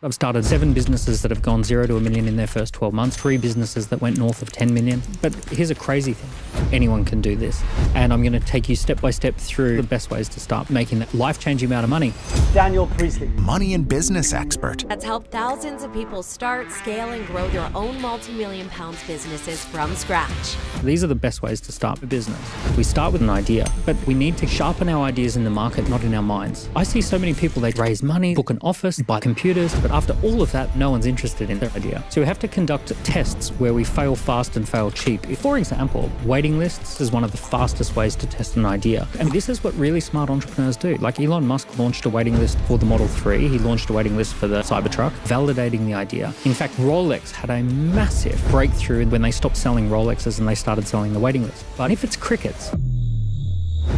I've started 7 businesses that have gone 0 to $1 million in their first 12 months, 3 businesses that went north of 10 million. But here's a crazy thing. Anyone can do this. And I'm going to take you step by step through the best ways to start making that life-changing amount of money. Daniel Priestley, money and business expert. That's helped thousands of people start, scale, and grow their own multi-million pounds businesses from scratch. These are the best ways to start a business. We start with an idea, but we need to sharpen our ideas in the market, not in our minds. I see so many people, they raise money, book an office, buy computers, but after all of that, no one's interested in their idea. So we have to conduct tests where we fail fast and fail cheap. For example, waiting lists is one of the fastest ways to test an idea. And this is what really smart entrepreneurs do. Like Elon Musk launched a waiting list for the Model 3. He launched a waiting list for the Cybertruck, validating the idea. In fact, Rolex had a massive breakthrough when they stopped selling Rolexes and they started selling the waiting list. But if it's crickets,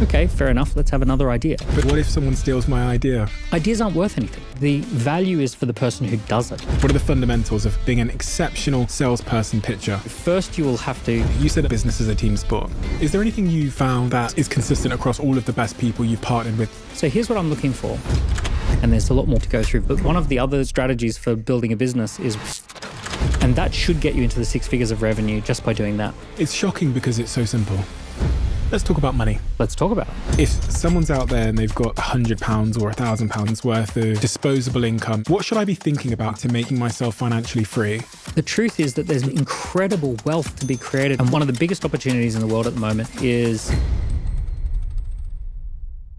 okay, fair enough, let's have another idea. But what if someone steals my idea? Ideas aren't worth anything. The value is for the person who does it. What are the fundamentals of being an exceptional salesperson pitcher? First, you will have to... You said that business is a team sport. Is there anything you found that is consistent across all of the best people you've partnered with? So here's what I'm looking for. And there's a lot more to go through. But one of the other strategies for building a business is... And that should get you into the 6 figures of revenue just by doing that. It's shocking because it's so simple. Let's talk about money. Let's talk about it. If someone's out there and they've got £100 or £1,000 worth of disposable income, what should I be thinking about to making myself financially free? The truth is that there's incredible wealth to be created. And one of the biggest opportunities in the world at the moment is...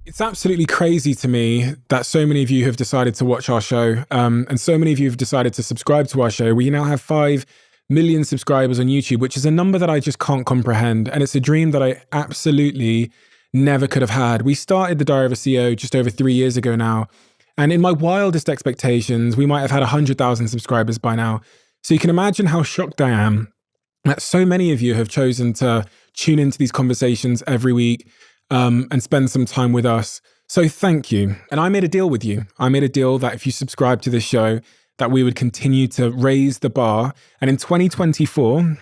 It's absolutely crazy to me that so many of you have decided to watch our show, and so many of you have decided to subscribe to our show. We now have 5 million subscribers on YouTube, which is a number that I just can't comprehend. And it's a dream that I absolutely never could have had. We started the Diary of a CEO just over 3 years ago now. And in my wildest expectations, we might have had 100,000 subscribers by now. So you can imagine how shocked I am that so many of you have chosen to tune into these conversations every week and spend some time with us. So thank you. And I made a deal with you. I made a deal that if you subscribe to this show, that we would continue to raise the bar. And in 2024,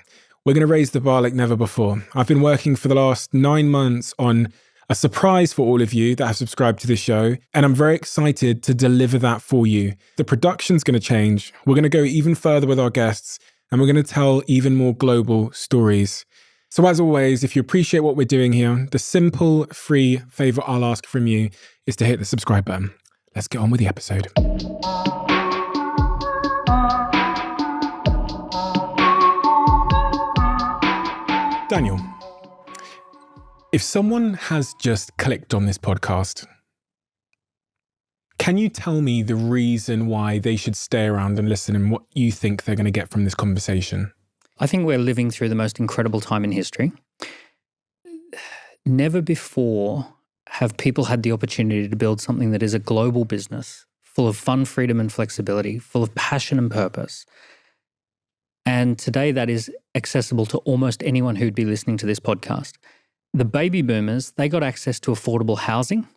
we're going to raise the bar like never before. I've been working for the last 9 months on a surprise for all of you that have subscribed to this show. And I'm very excited to deliver that for you. The production's going to change. We're going to go even further with our guests, and we're going to tell even more global stories. So as always, if you appreciate what we're doing here, the simple, free favor I'll ask from you is to hit the subscribe button. Let's get on with the episode. Daniel, if someone has just clicked on this podcast, can you tell me the reason why they should stay around and listen and what you think they're going to get from this conversation? I think we're living through the most incredible time in history. Never before have people had the opportunity to build something that is a global business, full of fun, freedom, and flexibility, full of passion and purpose. And today that is accessible to almost anyone who'd be listening to this podcast. The baby boomers, they got access to affordable housing.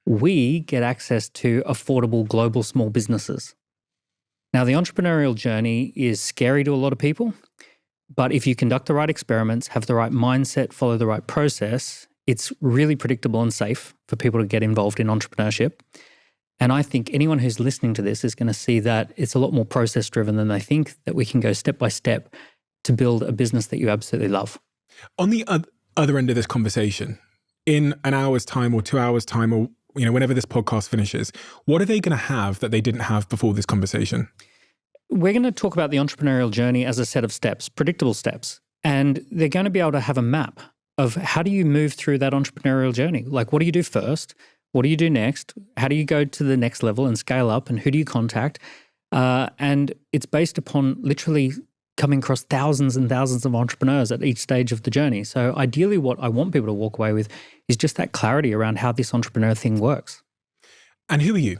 We get access to affordable global small businesses. Now, the entrepreneurial journey is scary to a lot of people. But if you conduct the right experiments, have the right mindset, follow the right process, it's really predictable and safe for people to get involved in entrepreneurship. And I think anyone who's listening to this is going to see that it's a lot more process-driven than they think, that we can go step by step to build a business that you absolutely love. On the other end of this conversation, in an hour's time or 2 hours' time or whenever this podcast finishes, what are they going to have that they didn't have before this conversation? We're going to talk about the entrepreneurial journey as a set of steps, predictable steps. And they're going to be able to have a map of how do you move through that entrepreneurial journey? Like, what do you do first? What do you do next? How do you go to the next level and scale up? And who do you contact? And it's based upon literally coming across thousands and thousands of entrepreneurs at each stage of the journey. So ideally, what I want people to walk away with is just that clarity around how this entrepreneur thing works. And who are you?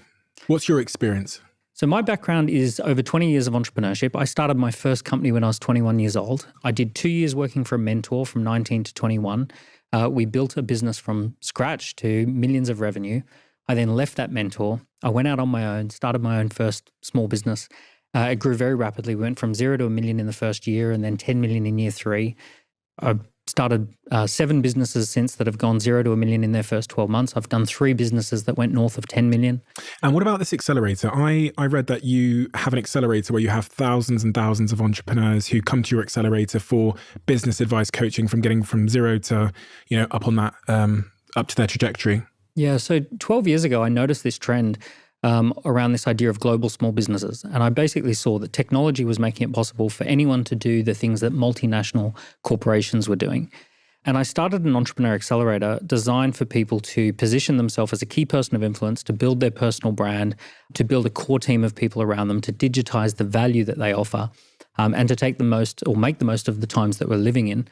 What's your experience? So my background is over 20 years of entrepreneurship. I started my first company when I was 21 years old. I did 2 years working for a mentor from 19 to 21. We built a business from scratch to millions of revenue. I then left that mentor. I went out on my own, started my own first small business. It grew very rapidly. We went from 0 to $1 million in the first year and then 10 million in year 3. I started 7 businesses since that have gone 0 to $1 million in their first 12 months. I've done 3 businesses that went north of 10 million. And what about this accelerator? I read that you have an accelerator where you have thousands and thousands of entrepreneurs who come to your accelerator for business advice coaching from getting from 0 to, up on that, up to their trajectory. Yeah. So 12 years ago, I noticed this trend around this idea of global small businesses. And I basically saw that technology was making it possible for anyone to do the things that multinational corporations were doing. And I started an entrepreneur accelerator designed for people to position themselves as a key person of influence, to build their personal brand, to build a core team of people around them, to digitize the value that they offer, and to take the most or make the most of the times that we're living in.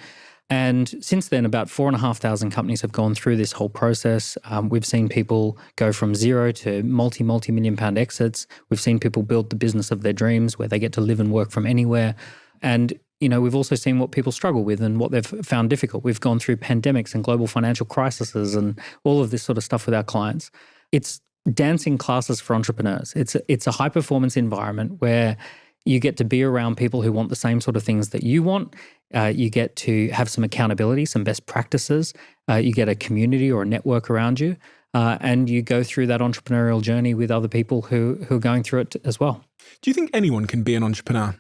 And since then, about 4,500 companies have gone through this whole process. We've seen people go from 0 to multi-million pound exits. We've seen people build the business of their dreams where they get to live and work from anywhere. And, we've also seen what people struggle with and what they've found difficult. We've gone through pandemics and global financial crises and all of this sort of stuff with our clients. It's dancing classes for entrepreneurs. It's a high-performance environment where you get to be around people who want the same sort of things that you want. You get to have some accountability, some best practices. You get a community or a network around you. And you go through that entrepreneurial journey with other people who are going through it as well. Do you think anyone can be an entrepreneur?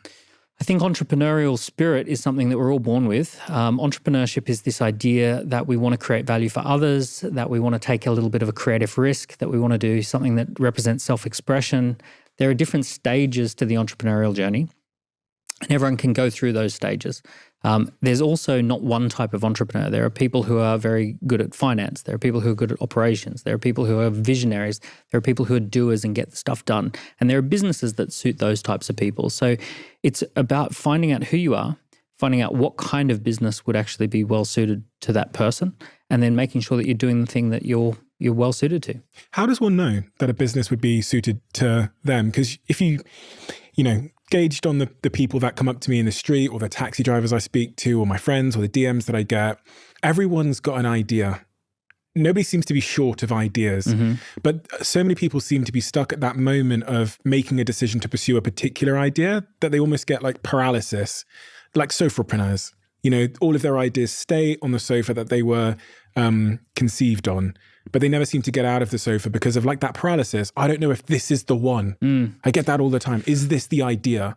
I think entrepreneurial spirit is something that we're all born with. Entrepreneurship is this idea that we want to create value for others, that we want to take a little bit of a creative risk, that we want to do something that represents self-expression. There are different stages to the entrepreneurial journey, and everyone can go through those stages. There's also not one type of entrepreneur. There are people who are very good at finance. There are people who are good at operations. There are people who are visionaries. There are people who are doers and get the stuff done. And there are businesses that suit those types of people. So it's about finding out who you are, finding out what kind of business would actually be well suited to that person, and then making sure that you're doing the thing that you're well suited to. How does one know that a business would be suited to them? Because if you gauged on the people that come up to me in the street or the taxi drivers I speak to or my friends or the DMs that I get, everyone's got an idea. Nobody seems to be short of ideas, but so many people seem to be stuck at that moment of making a decision to pursue a particular idea that they almost get like paralysis, like sofapreneurs. All of their ideas stay on the sofa that they were conceived on, but they never seem to get out of the sofa because of like that paralysis. I don't know if this is the one. I get that all the time. Is this the idea?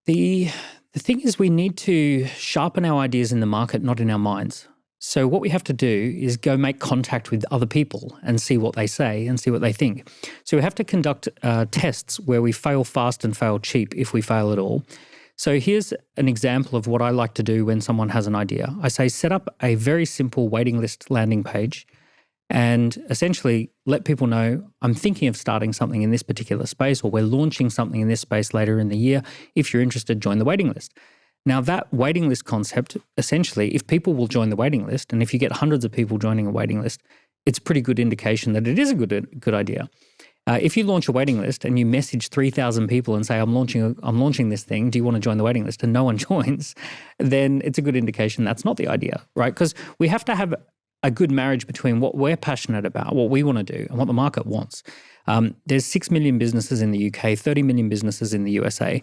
The thing is, we need to sharpen our ideas in the market, not in our minds. So what we have to do is go make contact with other people and see what they say and see what they think. So we have to conduct tests where we fail fast and fail cheap if we fail at all. So here's an example of what I like to do when someone has an idea. I say, set up a very simple waiting list landing page and essentially let people know I'm thinking of starting something in this particular space, or we're launching something in this space later in the year. If you're interested, join the waiting list. Now that waiting list concept, essentially, if people will join the waiting list, and if you get hundreds of people joining a waiting list, it's a pretty good indication that it is a good idea. If you launch a waiting list and you message 3,000 people and say, I'm launching this thing, do you want to join the waiting list? And no one joins, then it's a good indication that's not the idea, right? Because we have to have a good marriage between what we're passionate about, what we want to do, and what the market wants. There's 6 million businesses in the UK, 30 million businesses in the USA,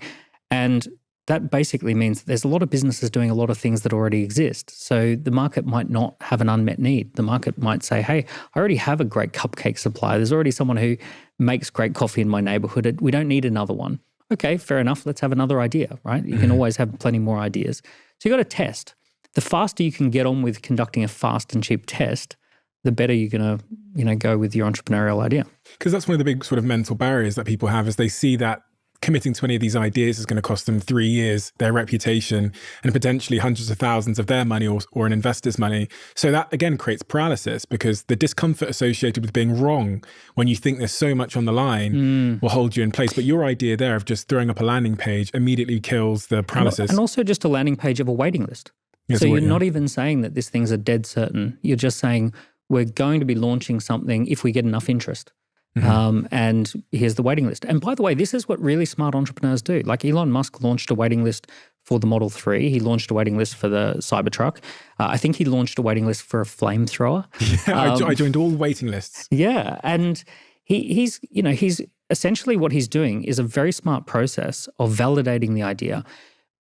and that basically means that there's a lot of businesses doing a lot of things that already exist. So the market might not have an unmet need. The market might say, hey, I already have a great cupcake supplier. There's already someone who makes great coffee in my neighborhood. We don't need another one. Okay, fair enough. Let's have another idea, right? You can always have plenty more ideas. So you got to test. The faster you can get on with conducting a fast and cheap test, the better you're going to, go with your entrepreneurial idea. Because that's one of the big sort of mental barriers that people have, is they see that committing to any of these ideas is going to cost them 3 years, their reputation, and potentially hundreds of thousands of their money or an investor's money. So that, again, creates paralysis, because the discomfort associated with being wrong when you think there's so much on the line will hold you in place. But your idea there of just throwing up a landing page immediately kills the paralysis. And also just a landing page of a waiting list. So you're not even saying that this thing's a dead certain. You're just saying we're going to be launching something if we get enough interest. And here's the waiting list. And by the way, this is what really smart entrepreneurs do. Like Elon Musk launched a waiting list for the Model 3. He launched a waiting list for the Cybertruck. I think he launched a waiting list for a flamethrower. Yeah, I joined all the waiting lists. Yeah. And he's essentially what he's doing is a very smart process of validating the idea.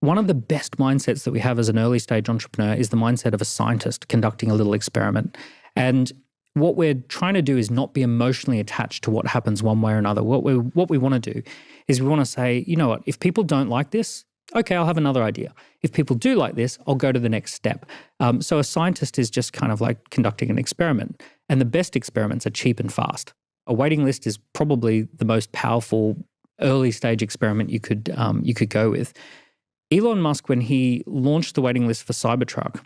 one of the best mindsets that we have as an early stage entrepreneur is the mindset of a scientist conducting a little experiment. And what we're trying to do is not be emotionally attached to what happens one way or another. What we want to do is we want to say, you know what, if people don't like this, okay, I'll have another idea. If people do like this, I'll go to the next step. So a scientist is just kind of like conducting an experiment. And the best experiments are cheap and fast. A waiting list is probably the most powerful early stage experiment you could go with. Elon Musk, when he launched the waiting list for Cybertruck,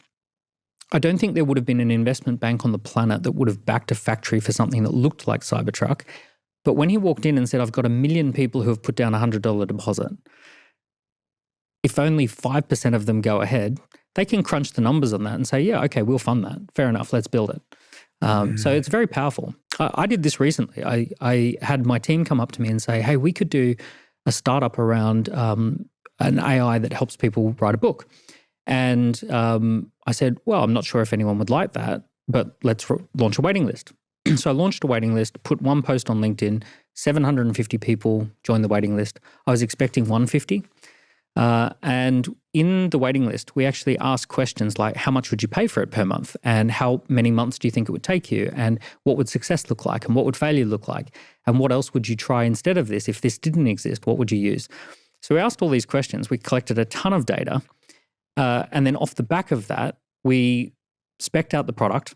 I don't think there would have been an investment bank on the planet that would have backed a factory for something that looked like Cybertruck. But when he walked in and said, I've got 1 million people who have put down a $100 deposit, if only 5% of them go ahead, they can crunch the numbers on that and say, yeah, okay, we'll fund that. Fair enough, let's build it. So it's very powerful. I did this recently. I had my team come up to me and say, hey, we could do a startup around an AI that helps people write a book. And I said, well, I'm not sure if anyone would like that, but let's launch a waiting list. So I launched a waiting list, put one post on LinkedIn, 750 people joined the waiting list. I was expecting 150. And in the waiting list, we actually asked questions like, how much would you pay for it per month? And how many months do you think it would take you? And what would success look like? And what would failure look like? And what else would you try instead of this? If this didn't exist, what would you use? So we asked all these questions. We collected a ton of data. And then off the back of that, we spec'd out the product.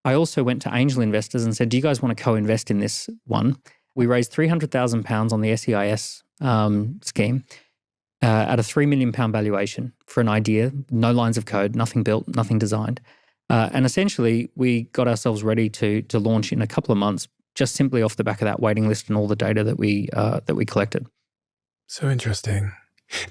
I also went to angel investors and said, do you guys want to co-invest in this one? We raised £300,000 on the SEIS scheme. At a £3 million valuation for an idea, no lines of code, nothing built, nothing designed. And essentially, we got ourselves ready to launch in a couple of months, just simply off the back of that waiting list and all the data that we collected. So interesting.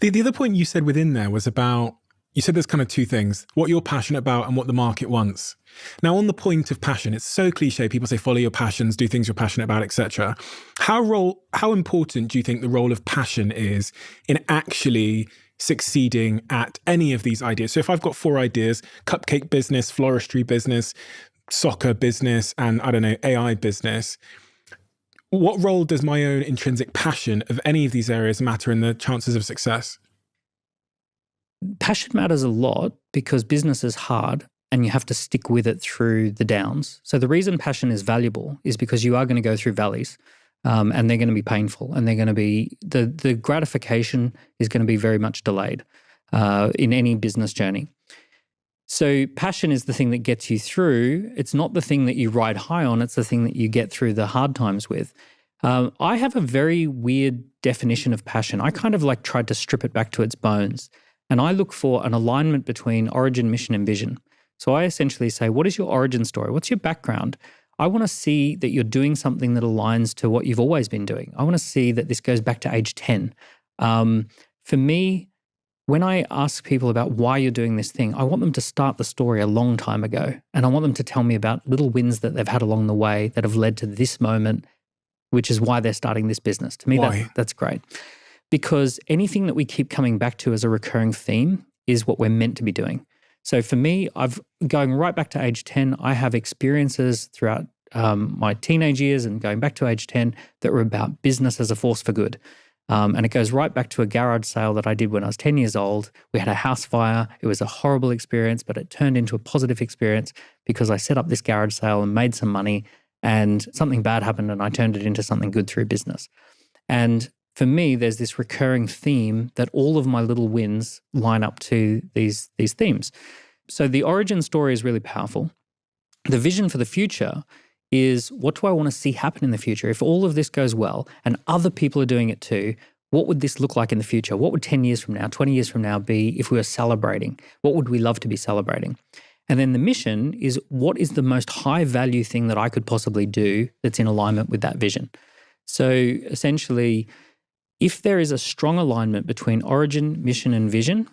The other point you said within there was about, you said there's kind of two things, what you're passionate about and what the market wants. Now, on the point of passion, it's so cliche. People say, follow your passions, do things you're passionate about, etc. How important do you think the role of passion is in actually succeeding at any of these ideas? So if I've got 4 ideas, cupcake business, floristry business, soccer business, and I don't know, AI business, what role does my own intrinsic passion of any of these areas matter in the chances of success? Passion matters a lot because business is hard and you have to stick with it through the downs. So the reason passion is valuable is because you are going to go through valleys and they're going to be painful and they're going to be, the gratification is going to be very much delayed in any business journey. So passion is the thing that gets you through. It's not the thing that you ride high on. It's the thing that you get through the hard times with. I have a very weird definition of passion. I kind of like tried to strip it back to its bones. And I look for an alignment between origin, mission, and vision. So I essentially say, what is your origin story? What's your background? I want to see that you're doing something that aligns to what you've always been doing. I want to see that this goes back to age 10. For me, when I ask people about why you're doing this thing, I want them to start the story a long time ago. And I want them to tell me about little wins that they've had along the way that have led to this moment, which is why they're starting this business. To me, that's great. Because anything that we keep coming back to as a recurring theme is what we're meant to be doing. So for me, going right back to age 10, I have experiences throughout my teenage years and going back to age 10 that were about business as a force for good. And it goes right back to a garage sale that I did when I was 10 years old. We had a house fire. It was a horrible experience, but it turned into a positive experience because I set up this garage sale and made some money and something bad happened and I turned it into something good through business. And for me, there's this recurring theme that all of my little wins line up to these themes. So the origin story is really powerful. The vision for the future is, what do I want to see happen in the future? If all of this goes well and other people are doing it too, what would this look like in the future? What would 10 years from now, 20 years from now be if we were celebrating? What would we love to be celebrating? And then the mission is, what is the most high value thing that I could possibly do that's in alignment with that vision? So essentially, if there is a strong alignment between origin, mission, and vision,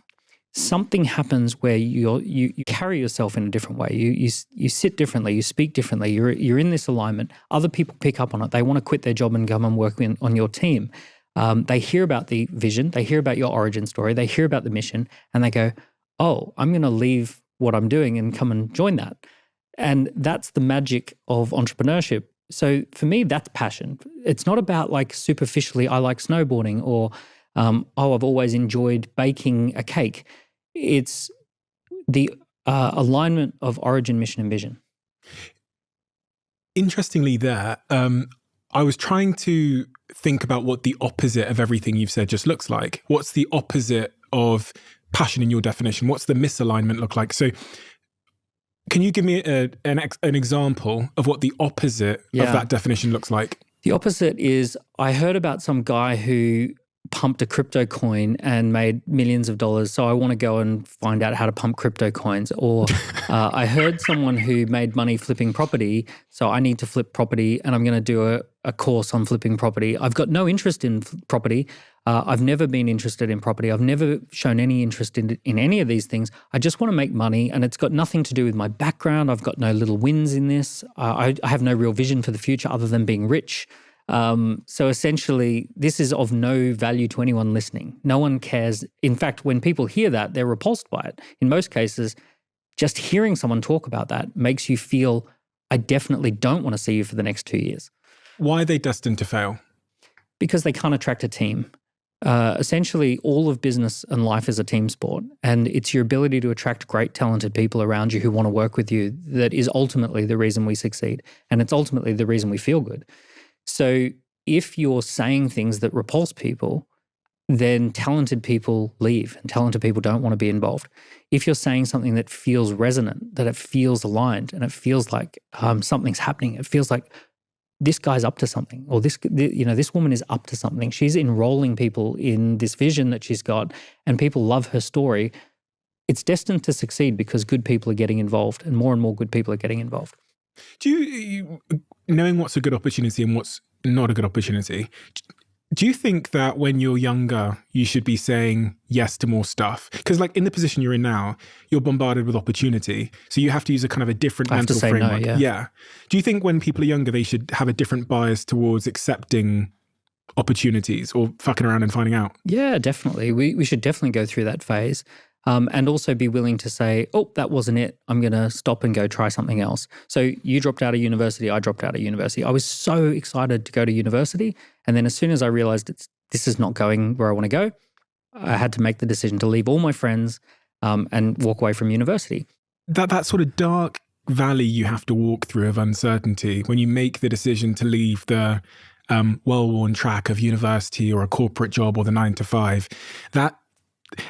something happens where you carry yourself in a different way. You sit differently, you speak differently. You're in this alignment. Other people pick up on it. They want to quit their job and come and work on your team. They hear about the vision. They hear about your origin story. They hear about the mission, and they go, "Oh, I'm going to leave what I'm doing and come and join that." And that's the magic of entrepreneurship. So for me, that's passion. It's not about like superficially, I like snowboarding or I've always enjoyed baking a cake. It's the alignment of origin, mission, and vision. Interestingly there, I was trying to think about what the opposite of everything you've said just looks like. What's the opposite of passion in your definition? What's the misalignment look like? So can you give me an example of what the opposite of that definition looks like? The opposite is, I heard about some guy who pumped a crypto coin and made millions of dollars. So I want to go and find out how to pump crypto coins. Or I heard someone who made money flipping property. So I need to flip property and I'm going to do a course on flipping property. I've got no interest in property. I've never been interested in property. I've never shown any interest in any of these things. I just want to make money, and it's got nothing to do with my background. I've got no little wins in this. I have no real vision for the future other than being rich. So essentially, this is of no value to anyone listening. No one cares. In fact, when people hear that, they're repulsed by it. In most cases, just hearing someone talk about that makes you feel, I definitely don't want to see you for the next 2 years. Why are they destined to fail? Because they can't attract a team. Essentially, all of business and life is a team sport, and it's your ability to attract great, talented people around you who want to work with you that is ultimately the reason we succeed, and it's ultimately the reason we feel good. So if you're saying things that repulse people, then talented people leave, and talented people don't want to be involved. If you're saying something that feels resonant, that it feels aligned, and it feels like something's happening, it feels like this guy's up to something, or this woman is up to something. She's enrolling people in this vision that she's got, and people love her story. It's destined to succeed because good people are getting involved, and more good people are getting involved. Do you, knowing what's a good opportunity and what's not a good opportunity, do you think that when you're younger, you should be saying yes to more stuff? Because like in the position you're in now, you're bombarded with opportunity. So you have to use a kind of a different mental framework. No, yeah. Do you think when people are younger, they should have a different bias towards accepting opportunities or fucking around and finding out? Yeah, definitely. We should definitely go through that phase. And also be willing to say, oh, that wasn't it. I'm going to stop and go try something else. So you dropped out of university. I dropped out of university. I was so excited to go to university. And then as soon as I realized this is not going where I want to go, I had to make the decision to leave all my friends and walk away from university. That sort of dark valley you have to walk through of uncertainty when you make the decision to leave the well-worn track of university or a corporate job or the 9-to-5, that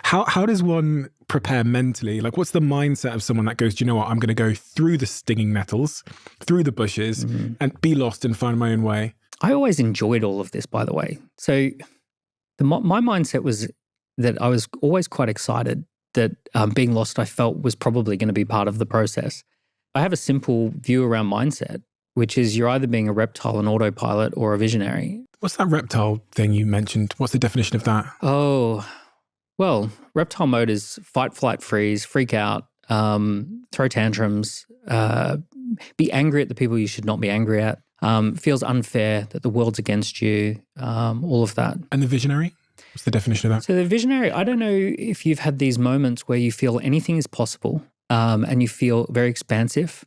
How does one prepare mentally? Like, what's the mindset of someone that goes, do you know what, I'm going to go through the stinging nettles, through the bushes, and be lost and find my own way? I always enjoyed all of this, by the way. So my mindset was that I was always quite excited that being lost, I felt, was probably going to be part of the process. I have a simple view around mindset, which is you're either being a reptile, an autopilot, or a visionary. What's that reptile thing you mentioned? What's the definition of that? Oh, well, reptile mode is fight, flight, freeze, freak out, throw tantrums, be angry at the people you should not be angry at, feels unfair that the world's against you, all of that. And the visionary? What's the definition of that? So the visionary, I don't know if you've had these moments where you feel anything is possible and you feel very expansive.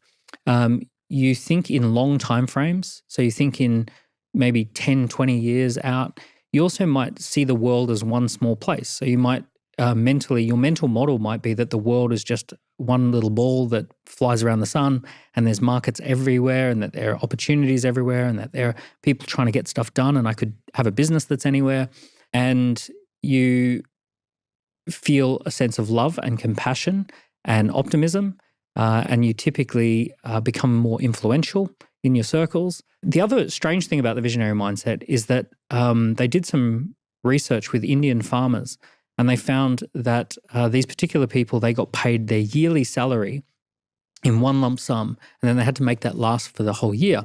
You think in long time frames. So you think in maybe 10, 20 years out. You also might see the world as one small place. So you might mentally, your mental model might be that the world is just one little ball that flies around the sun, and there's markets everywhere, and that there are opportunities everywhere, and that there are people trying to get stuff done, and I could have a business that's anywhere. And you feel a sense of love and compassion and optimism, and you typically become more influential in your circles. The other strange thing about the visionary mindset is that they did some research with Indian farmers, and they found that these particular people, they got paid their yearly salary in one lump sum, and then they had to make that last for the whole year.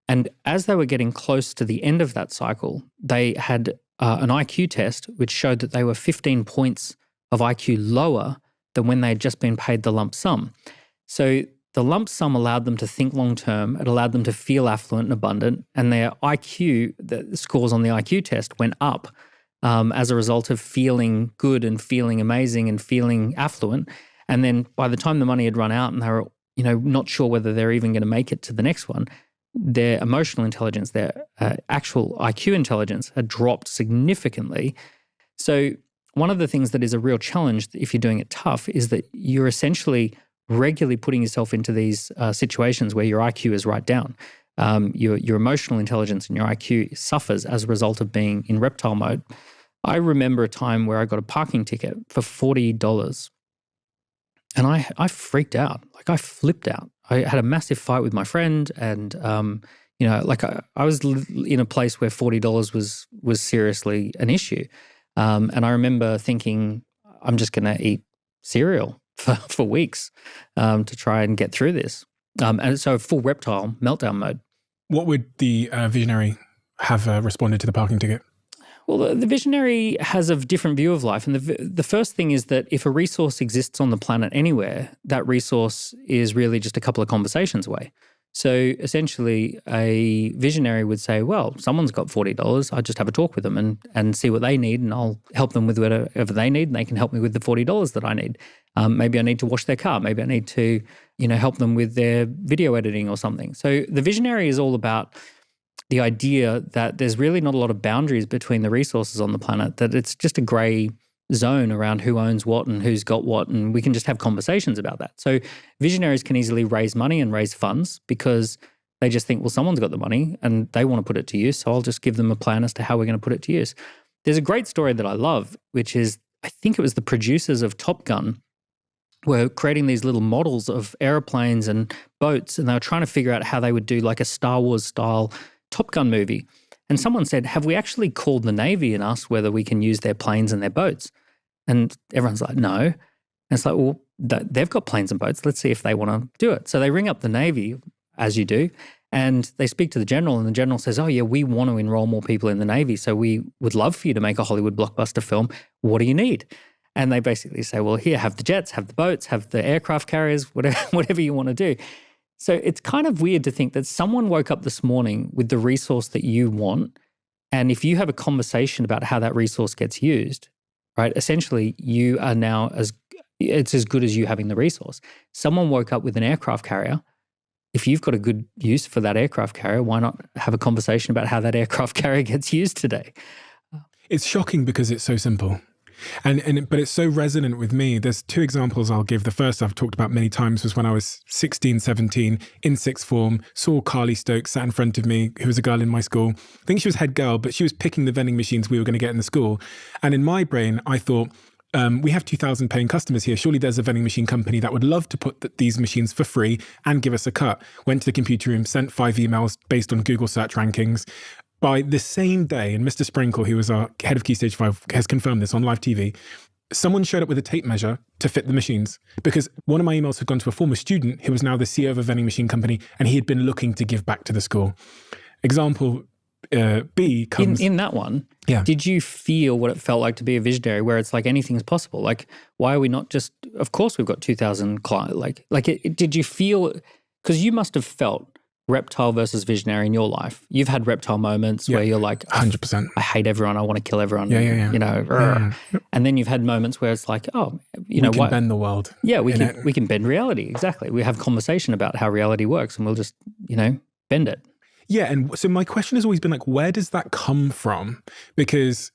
And as they were getting close to the end of that cycle, they had an IQ test which showed that they were 15 points of IQ lower than when they had just been paid the lump sum. So the lump sum allowed them to think long-term. It allowed them to feel affluent and abundant. And their IQ, the scores on the IQ test, went up as a result of feeling good and feeling amazing and feeling affluent. And then by the time the money had run out and they were, not sure whether they're even going to make it to the next one, their emotional intelligence, their actual IQ intelligence had dropped significantly. So one of the things that is a real challenge if you're doing it tough is that you're essentially regularly putting yourself into these situations where your IQ is right down. Your emotional intelligence and your IQ suffers as a result of being in reptile mode. I remember a time where I got a parking ticket for $40 and I freaked out. Like I flipped out. I had a massive fight with my friend and, I was in a place where $40 was seriously an issue. And I remember thinking, I'm just going to eat cereal for weeks to try and get through this. And so full reptile meltdown mode. What would the visionary have responded to the parking ticket? Well, the visionary has a different view of life. And the first thing is that if a resource exists on the planet anywhere, that resource is really just a couple of conversations away. So essentially a visionary would say, well, someone's got $40. I'll just have a talk with them and see what they need and I'll help them with whatever they need and they can help me with the $40 that I need. Maybe I need to wash their car. Maybe I need to, help them with their video editing or something. So the visionary is all about the idea that there's really not a lot of boundaries between the resources on the planet, that it's just a gray zone around who owns what and who's got what, and we can just have conversations about that. So visionaries can easily raise money and raise funds because they just think, well, someone's got the money and they want to put it to use, so I'll just give them a plan as to how we're going to put it to use. There's a great story that I love, which is, I think it was the producers of Top Gun were creating these little models of airplanes and boats, and they were trying to figure out how they would do like a Star Wars style Top Gun movie. And someone said, have we actually called the Navy and asked whether we can use their planes and their boats? And everyone's like, no. And it's like, well, they've got planes and boats. Let's see if they want to do it. So they ring up the Navy, as you do, and they speak to the general, and the general says, oh yeah, we want to enroll more people in the Navy, so we would love for you to make a Hollywood blockbuster film. What do you need? And they basically say, well, here, have the jets, have the boats, have the aircraft carriers, whatever you want to do. So it's kind of weird to think that someone woke up this morning with the resource that you want, and if you have a conversation about how that resource gets used, right, essentially you are now it's as good as you having the resource. Someone woke up with an aircraft carrier. If you've got a good use for that aircraft carrier, why not have a conversation about how that aircraft carrier gets used today? It's shocking because it's so simple. But it's so resonant with me. There's two examples I'll give. The first I've talked about many times was when I was 16, 17, in sixth form, saw Carly Stokes sat in front of me, who was a girl in my school. I think she was head girl, but she was picking the vending machines we were going to get in the school. And in my brain, I thought, we have 2,000 paying customers here. Surely there's a vending machine company that would love to put these machines for free and give us a cut. Went to the computer room, sent 5 emails based on Google search rankings. By the same day, and Mr. Sprinkle, who was our head of Key Stage 5, has confirmed this on live TV, someone showed up with a tape measure to fit the machines because one of my emails had gone to a former student who was now the CEO of a vending machine company, and he had been looking to give back to the school. Example B comes... In that one, yeah. Did you feel what it felt like to be a visionary where it's like anything's possible? Like, why are we not just... Of course we've got 2,000 clients. Did you feel... Because you must have felt reptile versus visionary in your life. You've had reptile moments where you're like, 100%. I hate everyone. I want to kill everyone. Yeah. And then you've had moments where it's like, we can bend the world. Yeah, we can bend reality. Exactly. We have conversation about how reality works and we'll just, bend it. Yeah. And so my question has always been like, where does that come from? Because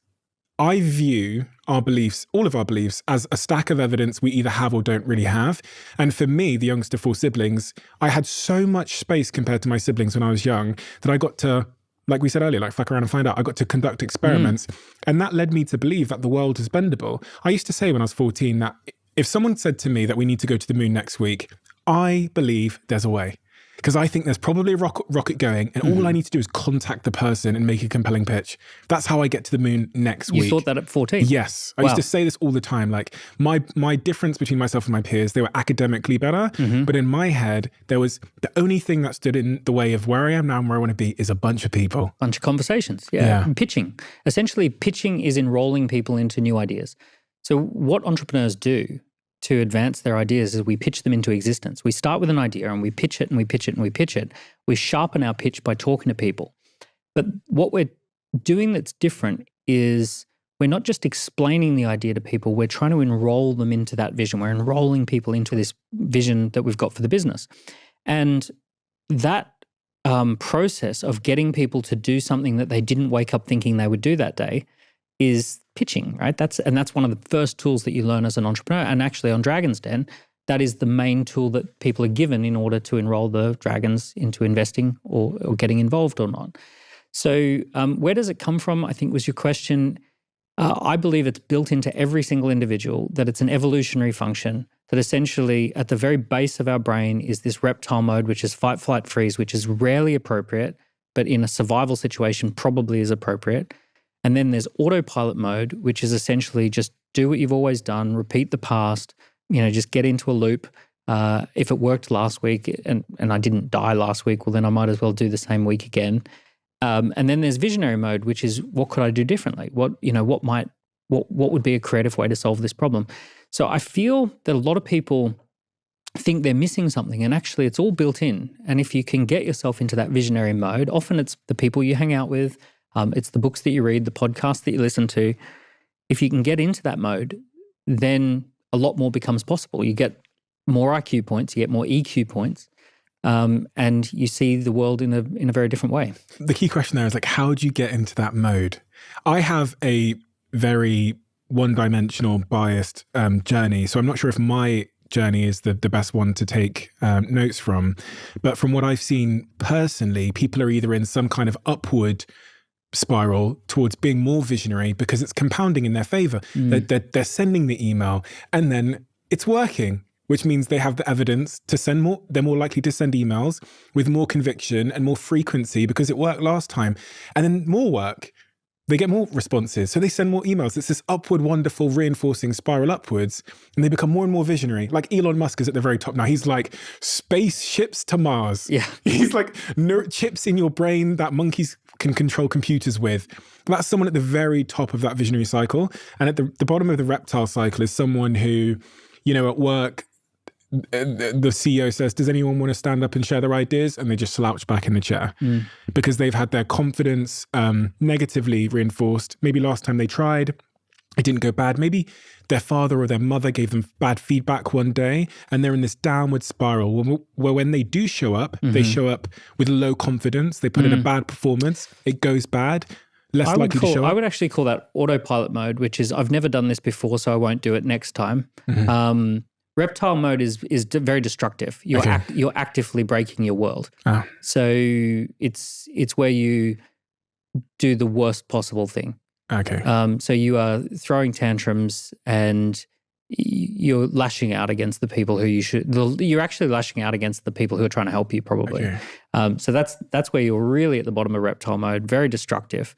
I view our beliefs, all of our beliefs, as a stack of evidence we either have or don't really have. And for me, the youngest of 4 siblings, I had so much space compared to my siblings when I was young that I got to, like we said earlier, like fuck around and find out. I got to conduct experiments. And that led me to believe that the world is bendable. I used to say when I was 14 that if someone said to me that we need to go to the moon next week, I believe there's a way. Because I think there's probably a rocket going and all I need to do is contact the person and make a compelling pitch. That's how I get to the moon next week. You thought that at 14? Yes. I used to say this all the time. Like my difference between myself and my peers, they were academically better. But in my head, there was the only thing that stood in the way of where I am now and where I want to be is a bunch of people. Bunch of conversations. Yeah. And pitching. Essentially, pitching is enrolling people into new ideas. So what entrepreneurs do to advance their ideas is we pitch them into existence. We start with an idea and we pitch it and we pitch it and we pitch it. We sharpen our pitch by talking to people. But what we're doing that's different is we're not just explaining the idea to people, we're trying to enroll them into that vision. We're enrolling people into this vision that we've got for the business. And that process of getting people to do something that they didn't wake up thinking they would do that day is pitching, right? That's one of the first tools that you learn as an entrepreneur. And actually on Dragon's Den, that is the main tool that people are given in order to enroll the dragons into investing or getting involved or not. So where does it come from, I think was your question. I believe it's built into every single individual, that it's an evolutionary function, that essentially at the very base of our brain is this reptile mode, which is fight, flight, freeze, which is rarely appropriate, but in a survival situation probably is appropriate. And then there's autopilot mode, which is essentially just do what you've always done, repeat the past, just get into a loop. If it worked last week and I didn't die last week, well, then I might as well do the same week again. And then there's visionary mode, which is what could I do differently? What would be a creative way to solve this problem? So I feel that a lot of people think they're missing something, and actually it's all built in. And if you can get yourself into that visionary mode, often it's the people you hang out with, it's the books that you read, the podcasts that you listen to. If you can get into that mode, then a lot more becomes possible. You get more IQ points, you get more EQ points, and you see the world in a very different way. The key question there is how do you get into that mode? I have a very one-dimensional biased journey, so I'm not sure if my journey is the best one to take notes from. But from what I've seen personally, people are either in some kind of upward spiral towards being more visionary because it's compounding in their favor. They're sending the email and then it's working, which means they have the evidence to send more. They're more likely to send emails with more conviction and more frequency because it worked last time. And then more work, they get more responses. So they send more emails. It's this upward, wonderful, reinforcing spiral upwards. And they become more and more visionary. Like Elon Musk is at the very top now. He's like spaceships to Mars. Yeah. He's like chips in your brain that monkeys can control computers with. That's someone at the very top of that visionary cycle. And at the bottom of the reptile cycle is someone who, at work, the CEO says, does anyone want to stand up and share their ideas? And they just slouch back in the chair because they've had their confidence negatively reinforced. Maybe last time they tried, it didn't go bad. Maybe their father or their mother gave them bad feedback one day and they're in this downward spiral where when they do show up, they show up with low confidence. They put in a bad performance. It goes bad. Less likely to show up. I would actually call that autopilot mode, which is I've never done this before, so I won't do it next time. Reptile mode is very destructive. You're actively breaking your world. So it's where you do the worst possible thing. Okay. So you are throwing tantrums and you're lashing out against the people who you're actually lashing out against the people who are trying to help you probably. Okay. So that's where you're really at the bottom of reptile mode, very destructive.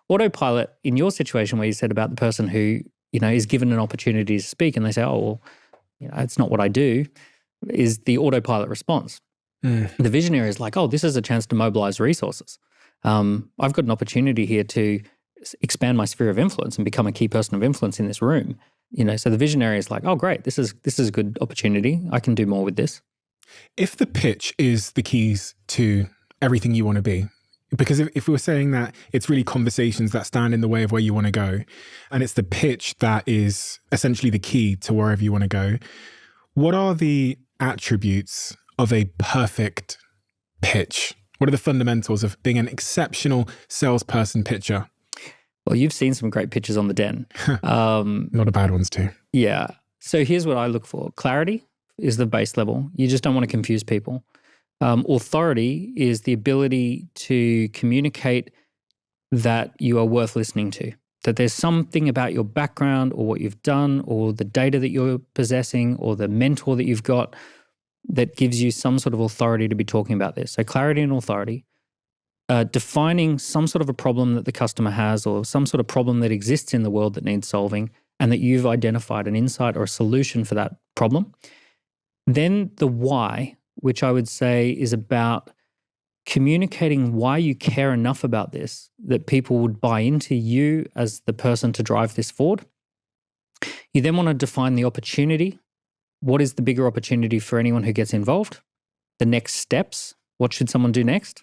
Autopilot, in your situation where you said about the person who, is given an opportunity to speak and they say, oh, well, it's not what I do, is the autopilot response. The visionary is like, oh, this is a chance to mobilize resources. I've got an opportunity here to expand my sphere of influence and become a key person of influence in this room. So the visionary is like, oh, great, this is a good opportunity. I can do more with this. If the pitch is the keys to everything you want to be, because if we were saying that it's really conversations that stand in the way of where you want to go, and it's the pitch that is essentially the key to wherever you want to go, what are the attributes of a perfect pitch? What are the fundamentals of being an exceptional salesperson pitcher? Well, you've seen some great pitches on the Den. Not a bad ones too. Yeah. So here's what I look for. Clarity is the base level. You just don't want to confuse people. Authority is the ability to communicate that you are worth listening to, that there's something about your background or what you've done or the data that you're possessing or the mentor that you've got that gives you some sort of authority to be talking about this. So clarity and authority. Defining some sort of a problem that the customer has or some sort of problem that exists in the world that needs solving and that you've identified an insight or a solution for that problem. Then the why, which I would say is about communicating why you care enough about this that people would buy into you as the person to drive this forward. You then want to define the opportunity. What is the bigger opportunity for anyone who gets involved? The next steps. What should someone do next?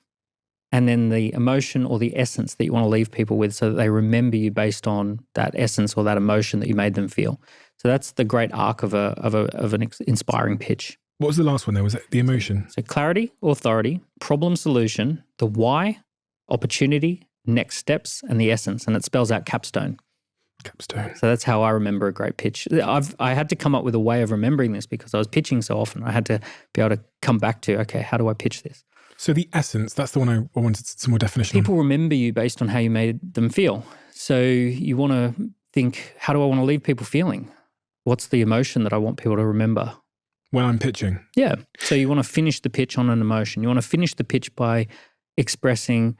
And then the emotion or the essence that you want to leave people with so that they remember you based on that essence or that emotion that you made them feel. So that's the great arc of an inspiring pitch. What was the last one there? Was it the emotion? So clarity, authority, problem solution, the why, opportunity, next steps, and the essence. And it spells out capstone. Capstone. So that's how I remember a great pitch. I had to come up with a way of remembering this because I was pitching so often. I had to be able to come back to, okay, how do I pitch this? So the essence, that's the one I wanted some more definition on. People remember you based on how you made them feel. So you want to think, how do I want to leave people feeling? What's the emotion that I want people to remember? When I'm pitching. Yeah. So you want to finish the pitch on an emotion. You want to finish the pitch by expressing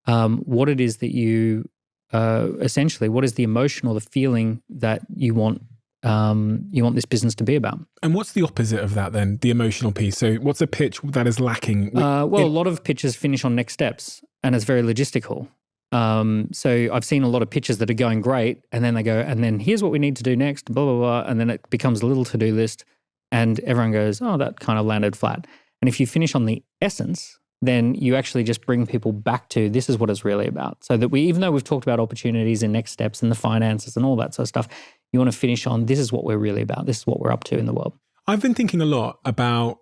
what it is that you, essentially, what is the emotion or the feeling that you want this business to be about. And what's the opposite of that then, the emotional piece? So what's a pitch that is lacking? A lot of pitches finish on next steps and it's very logistical. So I've seen a lot of pitches that are going great and then they go, and then here's what we need to do next, blah, blah, blah. And then it becomes a little to-do list and everyone goes, oh, that kind of landed flat. And if you finish on the essence, then you actually just bring people back to this is what it's really about. So that even though we've talked about opportunities and next steps and the finances and all that sort of stuff, you want to finish on this is what we're really about. This is what we're up to in the world. I've been thinking a lot about,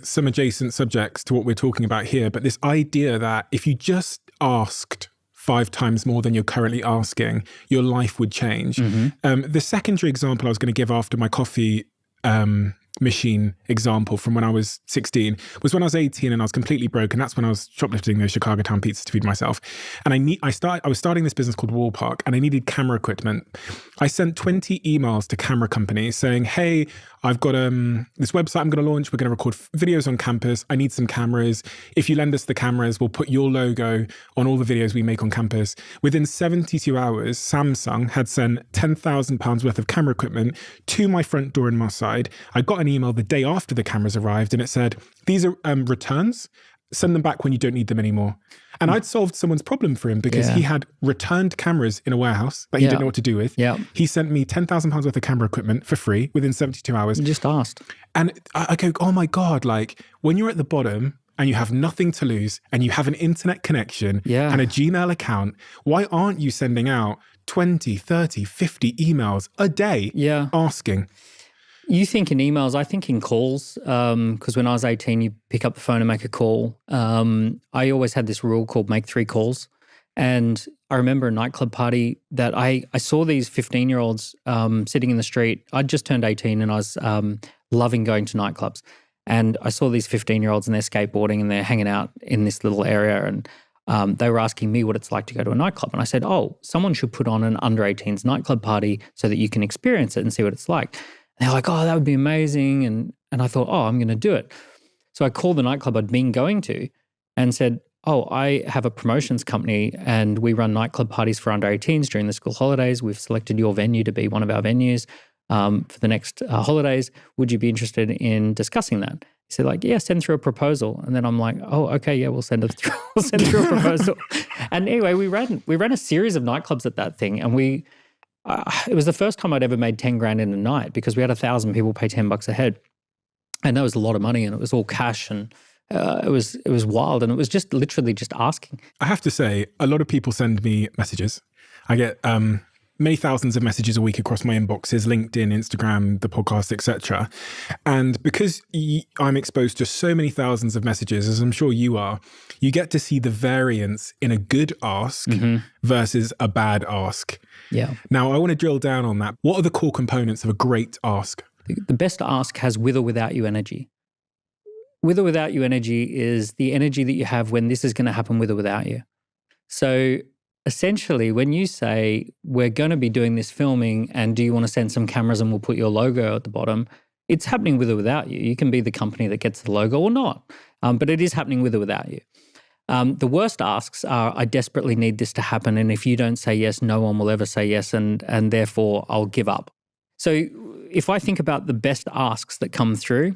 some adjacent subjects to what we're talking about here, but this idea that if you just asked 5 times more than you're currently asking, your life would change. Mm-hmm. The secondary example I was going to give after my coffee machine example from when I was 16 was when I was 18 and I was completely broke, and that's when I was shoplifting those Chicago Town pizzas to feed myself. And I was starting this business called Wallpark, and I needed camera equipment. I sent 20 emails to camera companies saying, hey, I've got this website I'm going to launch. We're going to record videos on campus. I need some cameras. If you lend us the cameras, we'll put your logo on all the videos we make on campus. Within 72 hours, Samsung had sent £10,000 worth of camera equipment to my front door in Marseille. I got an email the day after the cameras arrived and it said, these are returns. Send them back when you don't need them anymore. And I'd solved someone's problem for him because he had returned cameras in a warehouse that he didn't know what to do with. Yeah. He sent me £10,000 worth of camera equipment for free within 72 hours. You just asked. And I go, oh my God, like when you're at the bottom and you have nothing to lose and you have an internet connection and a Gmail account, why aren't you sending out 20, 30, 50 emails a day asking? You think in emails, I think in calls, because when I was 18, you pick up the phone and make a call. I always had this rule called make 3 calls. And I remember a nightclub party that I saw these 15-year-olds sitting in the street. I'd just turned 18 and I was loving going to nightclubs. And I saw these 15-year-olds and they're skateboarding and they're hanging out in this little area. And they were asking me what it's like to go to a nightclub. And I said, oh, someone should put on an under 18s nightclub party so that you can experience it and see what it's like. And they're like, oh, that would be amazing. And I thought, oh, I'm going to do it. So I called the nightclub I'd been going to and said, oh, I have a promotions company and we run nightclub parties for under 18s during the school holidays. We've selected your venue to be one of our venues for the next holidays. Would you be interested in discussing that? He said, like, yeah, send through a proposal. And then I'm like, oh, okay, yeah, we'll send it through. We'll send through a proposal. And anyway, we ran a series of nightclubs at that thing, and it was the first time I'd ever made 10 grand in a night because we had 1,000 people pay $10 a head. And that was a lot of money and it was all cash and it was wild. And it was just literally just asking. I have to say, a lot of people send me messages. I get many thousands of messages a week across my inboxes, LinkedIn, Instagram, the podcast, etc. And because I'm exposed to so many thousands of messages, as I'm sure you are, you get to see the variance in a good ask versus a bad ask. Yeah. Now, I want to drill down on that. What are the core components of a great ask? The best ask has with or without you energy. With or without you energy is the energy that you have when this is going to happen with or without you. So essentially, when you say, we're going to be doing this filming and do you want to send some cameras and we'll put your logo at the bottom, it's happening with or without you. You can be the company that gets the logo or not, but it is happening with or without you. The worst asks are, I desperately need this to happen, and if you don't say yes, no one will ever say yes, and therefore I'll give up. So if I think about the best asks that come through,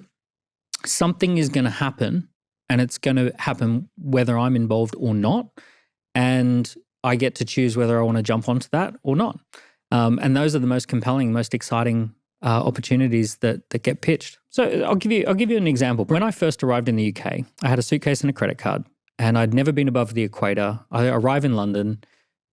something is going to happen, and it's going to happen whether I'm involved or not, and I get to choose whether I want to jump onto that or not. And those are the most compelling, most exciting opportunities that get pitched. So I'll give you an example. When I first arrived in the UK, I had a suitcase and a credit card. And I'd never been above the equator. I arrive in London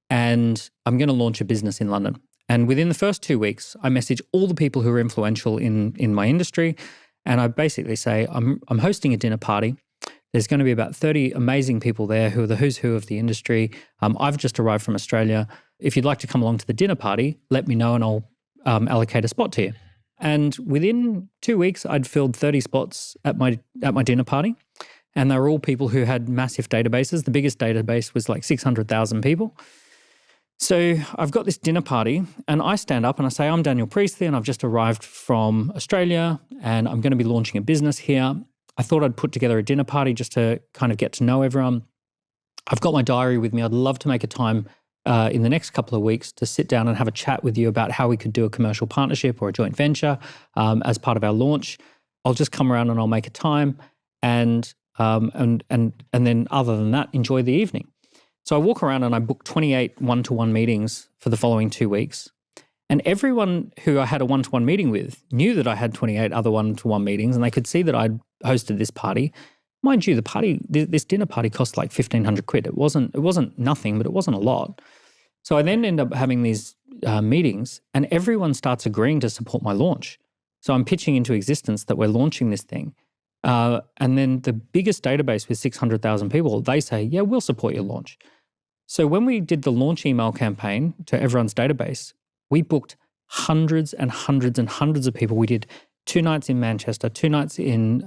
and I'm going to launch a business in London. And within the first 2 weeks, I message all the people who are influential in my industry. And I basically say, I'm hosting a dinner party. There's going to be about 30 amazing people there who are the who's who of the industry. I've just arrived from Australia. If you'd like to come along to the dinner party, let me know and I'll allocate a spot to you. And within 2 weeks, I'd filled 30 spots at my dinner party. And they were all people who had massive databases. The biggest database was like 600,000 people. So I've got this dinner party and I stand up and I say, I'm Daniel Priestley and I've just arrived from Australia and I'm going to be launching a business here. I thought I'd put together a dinner party just to kind of get to know everyone. I've got my diary with me. I'd love to make a time in the next couple of weeks to sit down and have a chat with you about how we could do a commercial partnership or a joint venture as part of our launch. I'll just come around and I'll make a time and then other than that, enjoy the evening. So I walk around and I book 28 one-to-one meetings for the following 2 weeks. And everyone who I had a one-to-one meeting with knew that I had 28 other one-to-one meetings and they could see that I'd hosted this party. Mind you, this dinner party cost like 1,500 quid. It wasn't nothing, but it wasn't a lot. So I then end up having these meetings and everyone starts agreeing to support my launch. So I'm pitching into existence that we're launching this thing. And then the biggest database with 600,000 people, they say, yeah, we'll support your launch. So when we did the launch email campaign to everyone's database, we booked hundreds and hundreds and hundreds of people. We did 2 nights in Manchester, 2 nights in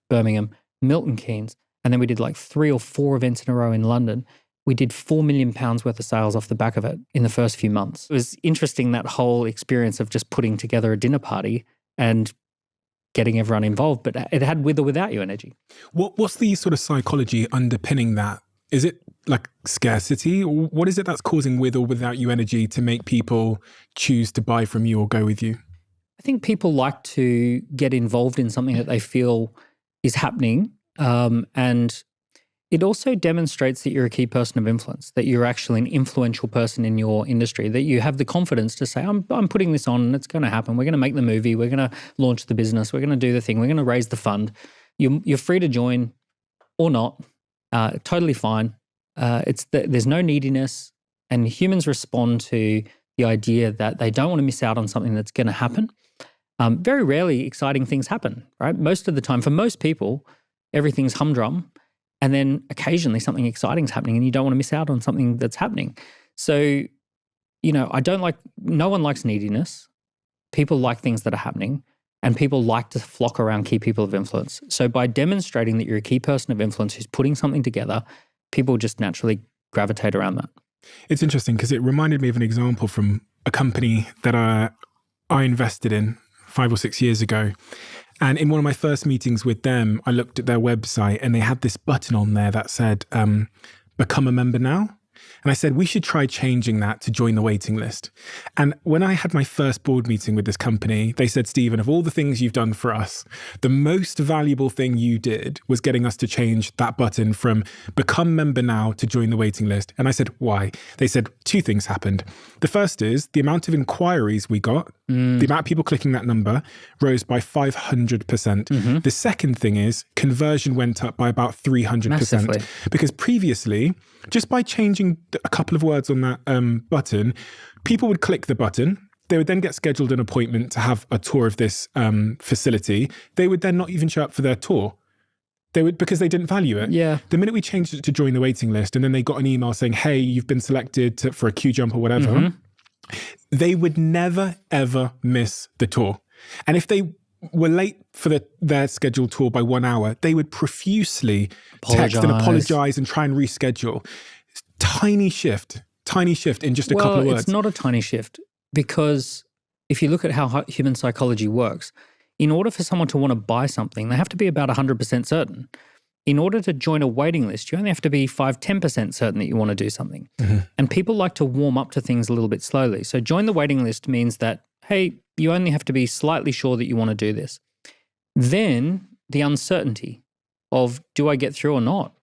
Birmingham, Milton Keynes, and then we did like 3 or 4 events in a row in London. We did £4 million worth of sales off the back of it in the first few months. It was interesting, that whole experience of just putting together a dinner party and getting everyone involved, but it had with or without you energy. What's the sort of psychology underpinning that? Is it like scarcity? Or what is it that's causing with or without you energy to make people choose to buy from you or go with you? I think people like to get involved in something that they feel is happening. And it also demonstrates that you're a key person of influence, that you're actually an influential person in your industry, that you have the confidence to say, I'm putting this on and it's going to happen. We're going to make the movie. We're going to launch the business. We're going to do the thing. We're going to raise the fund. You're free to join or not. Totally fine. There's no neediness, and humans respond to the idea that they don't want to miss out on something that's going to happen. Very rarely exciting things happen, right? Most of the time, for most people, everything's humdrum, and then occasionally something exciting is happening and you don't want to miss out on something that's happening. So, no one likes neediness. People like things that are happening, and people like to flock around key people of influence. So by demonstrating that you're a key person of influence who's putting something together, people just naturally gravitate around that. It's interesting because it reminded me of an example from a company that I invested in 5 or 6 years ago. And in one of my first meetings with them, I looked at their website and they had this button on there that said, become a member now. And I said, we should try changing that to join the waiting list. And when I had my first board meeting with this company, they said, Stephen, of all the things you've done for us, the most valuable thing you did was getting us to change that button from become member now to join the waiting list. And I said, why? They said 2 things happened. The first is the amount of inquiries we got, the amount of people clicking that number rose by 500%. The second thing is conversion went up by about 300%. Massively. Because previously, just by changing a couple of words on that button, people would click the button. They would then get scheduled an appointment to have a tour of this facility. They would then not even show up for their tour. Because they didn't value it. Yeah. The minute we changed it to join the waiting list, and then they got an email saying, hey, you've been selected for a queue jump or whatever, they would never, ever miss the tour. And if they were late for their scheduled tour by 1 hour, they would profusely text and apologize and try and reschedule. Tiny shift in just a couple of words. It's not a tiny shift, because if you look at how human psychology works, in order for someone to want to buy something, they have to be about 100% certain. In order to join a waiting list, you only have to be 5-10% certain that you want to do something. And people like to warm up to things a little bit slowly. So join the waiting list means that, hey, you only have to be slightly sure that you want to do this. Then the uncertainty of, do I get through or not?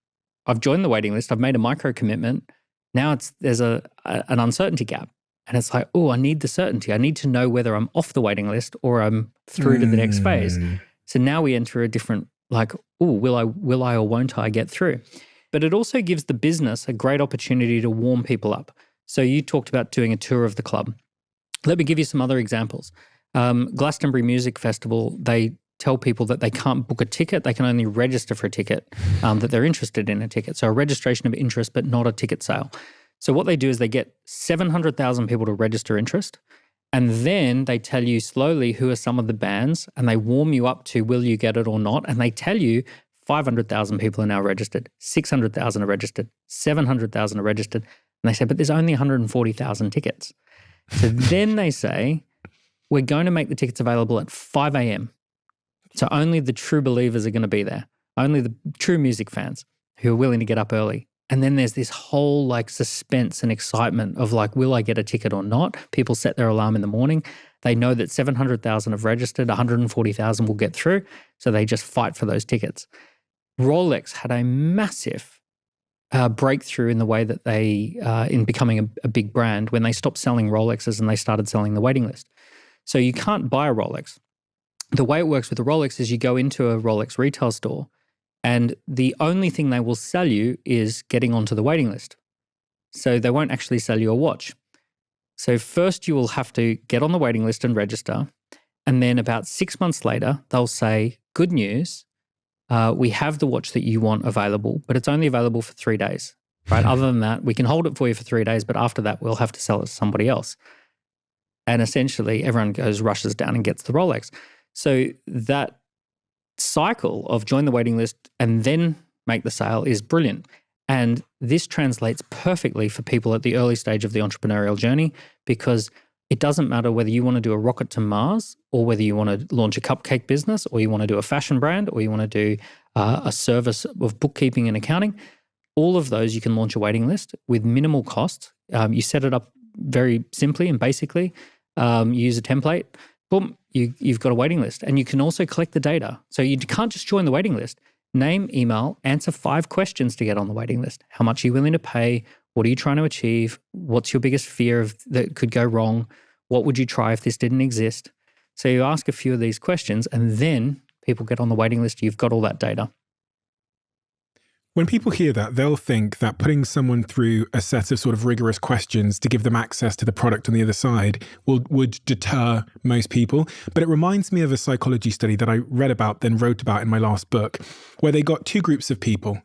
I've joined the waiting list. I've made a micro commitment. Now there's an uncertainty gap. And it's like, oh, I need the certainty. I need to know whether I'm off the waiting list or I'm through to the next phase. So now we enter a different, like, oh, will I or won't I get through? But it also gives the business a great opportunity to warm people up. So you talked about doing a tour of the club. Let me give you some other examples. Glastonbury Music Festival, they tell people that they can't book a ticket, they can only register for a ticket, that they're interested in a ticket. So a registration of interest, but not a ticket sale. So what they do is they get 700,000 people to register interest, and then they tell you slowly who are some of the bands, and they warm you up to will you get it or not, and they tell you 500,000 people are now registered, 600,000 are registered, 700,000 are registered, and they say, but there's only 140,000 tickets. So then they say, we're going to make the tickets available at 5 a.m. So only the true believers are going to be there, only the true music fans who are willing to get up early. And then there's this whole like suspense and excitement of like, will I get a ticket or not? People set their alarm in the morning. They know that 700,000 have registered, 140,000 will get through. So they just fight for those tickets. Rolex had a massive breakthrough in the way that they, in becoming a big brand, when they stopped selling Rolexes and they started selling the waiting list. So you can't buy a Rolex. The way it works with the Rolex is you go into a Rolex retail store, and the only thing they will sell you is getting onto the waiting list. So they won't actually sell you a watch. So first you will have to get on the waiting list and register. And then about 6 months later, they'll say, good news, we have the watch that you want available, but it's only available for 3 days, right? Other than that, we can hold it for you for 3 days, but after that, we'll have to sell it to somebody else. And essentially everyone rushes down and gets the Rolex. So that cycle of join the waiting list and then make the sale is brilliant. And this translates perfectly for people at the early stage of the entrepreneurial journey, because it doesn't matter whether you want to do a rocket to Mars, or whether you want to launch a cupcake business, or you want to do a fashion brand, or you want to do a service of bookkeeping and accounting. All of those you can launch a waiting list with minimal cost. You set it up very simply and basically. You use a template. Boom, you've got a waiting list. And you can also collect the data. So you can't just join the waiting list. Name, email, answer 5 questions to get on the waiting list. How much are you willing to pay? What are you trying to achieve? What's your biggest fear that could go wrong? What would you try if this didn't exist? So you ask a few of these questions, and then people get on the waiting list. You've got all that data. When people hear that, they'll think that putting someone through a set of sort of rigorous questions to give them access to the product on the other side would deter most people. But it reminds me of a psychology study that I read about, then wrote about in my last book, where they got 2 groups of people.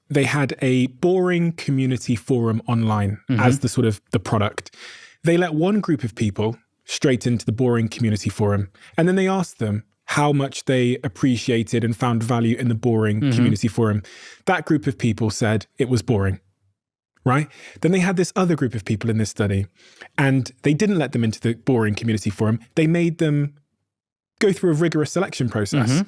They had a boring community forum online as the sort of the product. They let one group of people straight into the boring community forum. And then they asked them how much they appreciated and found value in the boring community forum. That group of people said it was boring, right? Then they had this other group of people in this study, and they didn't let them into the boring community forum. They made them go through a rigorous selection process.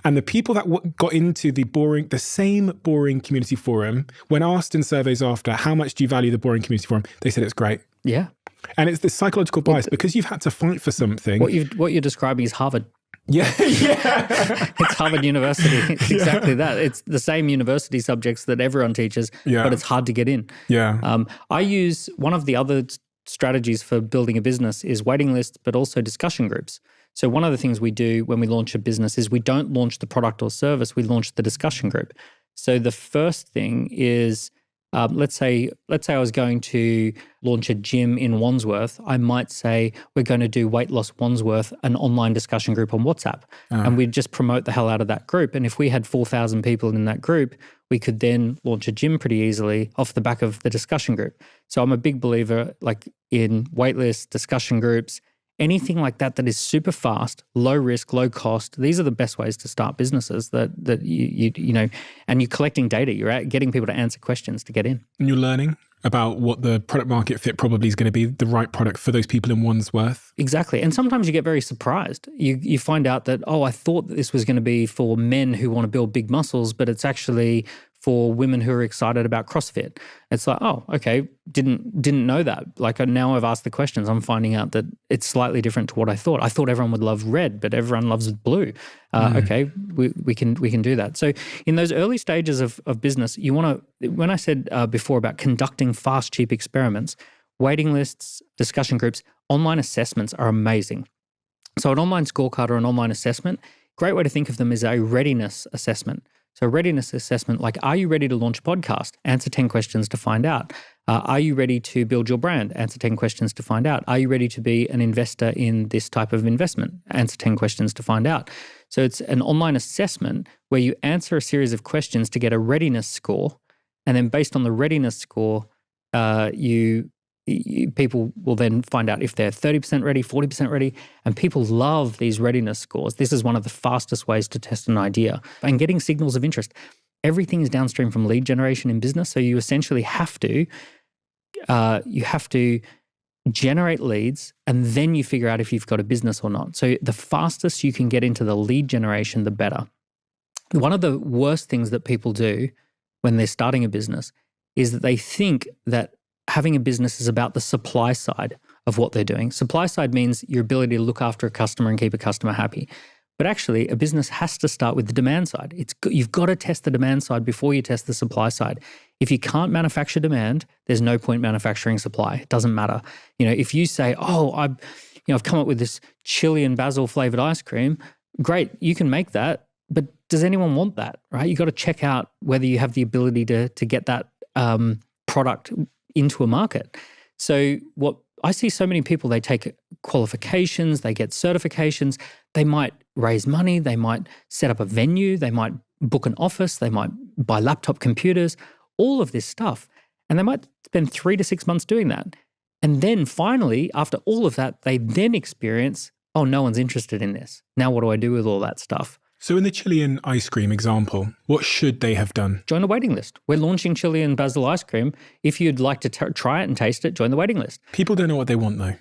And the people that got into the same boring community forum, when asked in surveys after, how much do you value the boring community forum? They said it's great. Yeah. And it's this psychological bias, because you've had to fight for something. What you're describing is Harvard. Yeah. It's Harvard University. It's exactly that. It's the same university subjects that everyone teaches, but it's hard to get in. Yeah. I use one of the other strategies for building a business is waiting lists, but also discussion groups. So one of the things we do when we launch a business is we don't launch the product or service, we launch the discussion group. So the first thing is, let's say I was going to launch a gym in Wandsworth. I might say we're going to do Weight Loss Wandsworth, an online discussion group on WhatsApp. And we'd just promote the hell out of that group. And if we had 4,000 people in that group, we could then launch a gym pretty easily off the back of the discussion group. So I'm a big believer like in waitlist, discussion groups, anything like that is super fast, low risk, low cost. These are the best ways to start businesses that you know, and you're collecting data. You're getting people to answer questions to get in. And you're learning about what the product market fit probably is going to be, the right product for those people in Wandsworth. Exactly. And sometimes you get very surprised. You find out that, I thought that this was going to be for men who want to build big muscles, but it's actually for women who are excited about CrossFit. It's like, okay, didn't know that. Like now I've asked the questions, I'm finding out that it's slightly different to what I thought. I thought everyone would love red, but everyone loves blue. Okay, we can do that. So in those early stages of business, you want to, when I said before about conducting fast, cheap experiments, waiting lists, discussion groups, online assessments are amazing. So an online scorecard or an online assessment, great way to think of them is a readiness assessment. So readiness assessment, like, are you ready to launch a podcast? Answer 10 questions to find out. Are you ready to build your brand? Answer 10 questions to find out. Are you ready to be an investor in this type of investment? Answer 10 questions to find out. So it's an online assessment where you answer a series of questions to get a readiness score. And then based on the readiness score, people will then find out if they're 30% ready, 40% ready, and people love these readiness scores. This is one of the fastest ways to test an idea. And getting signals of interest. Everything is downstream from lead generation in business, so you essentially have to generate leads, and then you figure out if you've got a business or not. So the fastest you can get into the lead generation, the better. One of the worst things that people do when they're starting a business is that they think that having a business is about the supply side of what they're doing. Supply side means your ability to look after a customer and keep a customer happy. But actually, a business has to start with the demand side. You've got to test the demand side before you test the supply side. If you can't manufacture demand, there's no point manufacturing supply. It doesn't matter. If you say, I've come up with this chili and basil flavored ice cream, great, you can make that, but does anyone want that, right? You got to check out whether you have the ability to get that product into a market. So what I see so many people, they take qualifications, they get certifications, they might raise money, they might set up a venue, they might book an office, they might buy laptop computers, all of this stuff. And they might spend 3 to 6 months doing that. And then finally, after all of that, they then experience, oh, no one's interested in this. Now what do I do with all that stuff? So in the chili and ice cream example, what should they have done? Join the waiting list. We're launching chili and basil ice cream. If you'd like to try it and taste it, join the waiting list. People don't know what they want though.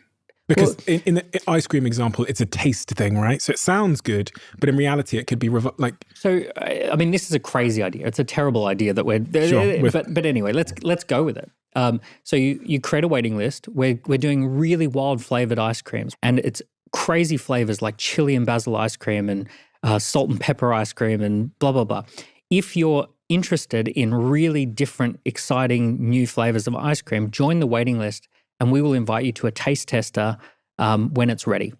Because in the ice cream example, it's a taste thing, right? So it sounds good, but in reality, it could be So, I mean, this is a crazy idea. It's a terrible idea that but anyway, let's go with it. So you create a waiting list. We're doing really wild flavored ice creams, and it's crazy flavors like chili and basil ice cream and salt and pepper ice cream and blah, blah, blah. If you're interested in really different, exciting new flavors of ice cream, join the waiting list and we will invite you to a taste tester when it's ready.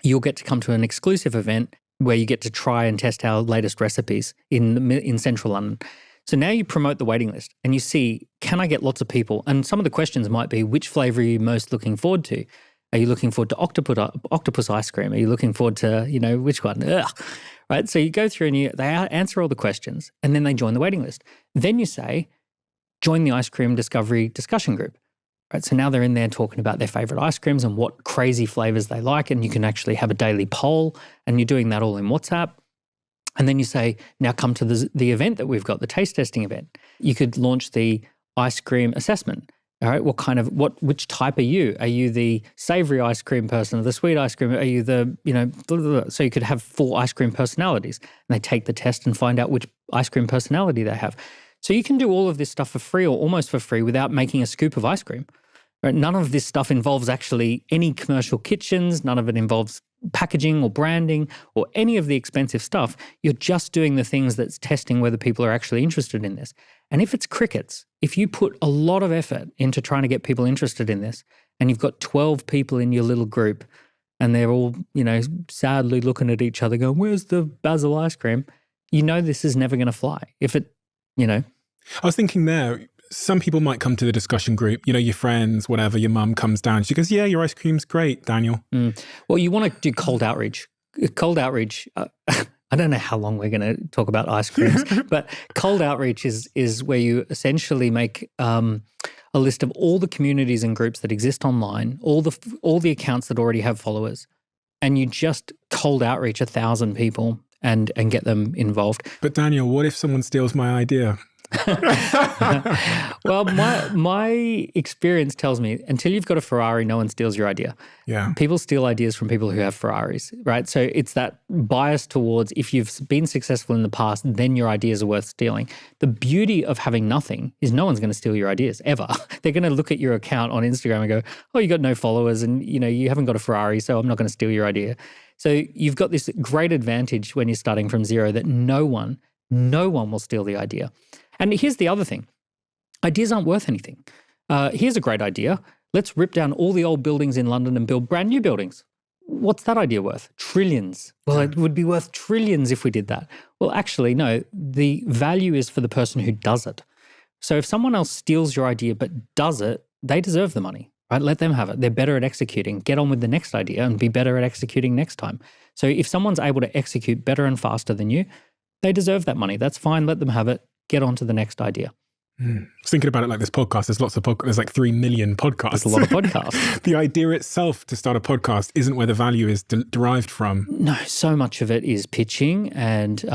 You'll get to come to an exclusive event where you get to try and test our latest recipes in central London. So now you promote the waiting list and you see, can I get lots of people? And some of the questions might be, which flavor are you most looking forward to? Are you looking forward to octopus ice cream? Are you looking forward to, which one? Ugh. Right? So you go through and they answer all the questions and then they join the waiting list. Then you say, join the ice cream discovery discussion group. Right? So now they're in there talking about their favorite ice creams and what crazy flavors they like. And you can actually have a daily poll and you're doing that all in WhatsApp. And then you say, now come to the event that we've got, the taste testing event. You could launch the ice cream assessment. All right, which type are you? Are you the savory ice cream person or the sweet ice cream? Are you the, blah, blah, blah. So you could have 4 ice cream personalities and they take the test and find out which ice cream personality they have. So you can do all of this stuff for free or almost for free without making a scoop of ice cream. Right? None of this stuff involves actually any commercial kitchens. None of it involves packaging or branding or any of the expensive stuff. You're just doing the things that's testing whether people are actually interested in this. And if it's crickets, if you put a lot of effort into trying to get people interested in this and you've got 12 people in your little group and they're all, sadly looking at each other going, where's the basil ice cream? This is never going to fly. I was thinking there, some people might come to the discussion group, your friends, whatever, your mum comes down. She goes, yeah, your ice cream's great, Daniel. Well, you want to do cold outreach. Cold outreach, I don't know how long we're going to talk about ice creams, but cold outreach is where you essentially make a list of all the communities and groups that exist online, all the accounts that already have followers, and you just cold outreach 1,000 people and get them involved. But Daniel, what if someone steals my idea? Well, my experience tells me until you've got a Ferrari, no one steals your idea. Yeah. People steal ideas from people who have Ferraris, right? So it's that bias towards if you've been successful in the past, then your ideas are worth stealing. The beauty of having nothing is no one's going to steal your ideas ever. They're going to look at your account on Instagram and go, oh, you got no followers and you haven't got a Ferrari, so I'm not going to steal your idea. So you've got this great advantage when you're starting from zero that no one will steal the idea. And here's the other thing. Ideas aren't worth anything. Here's a great idea. Let's rip down all the old buildings in London and build brand new buildings. what's that idea worth? Trillions. Well, it would be worth trillions if we did that. Well, actually, no, the value is for the person who does it. So if someone else steals your idea but does it, they deserve the money, right? Let them have it. They're better at executing. Get on with the next idea and be better at executing next time. So if someone's able to execute better and faster than you, they deserve that money. That's fine. Let them have it. Get on to the next idea. I was thinking about it like this podcast. There's lots of podcasts. There's like 3 million podcasts. There's a lot of podcasts. The idea itself to start a podcast isn't where the value is derived from. No, so much of it is pitching and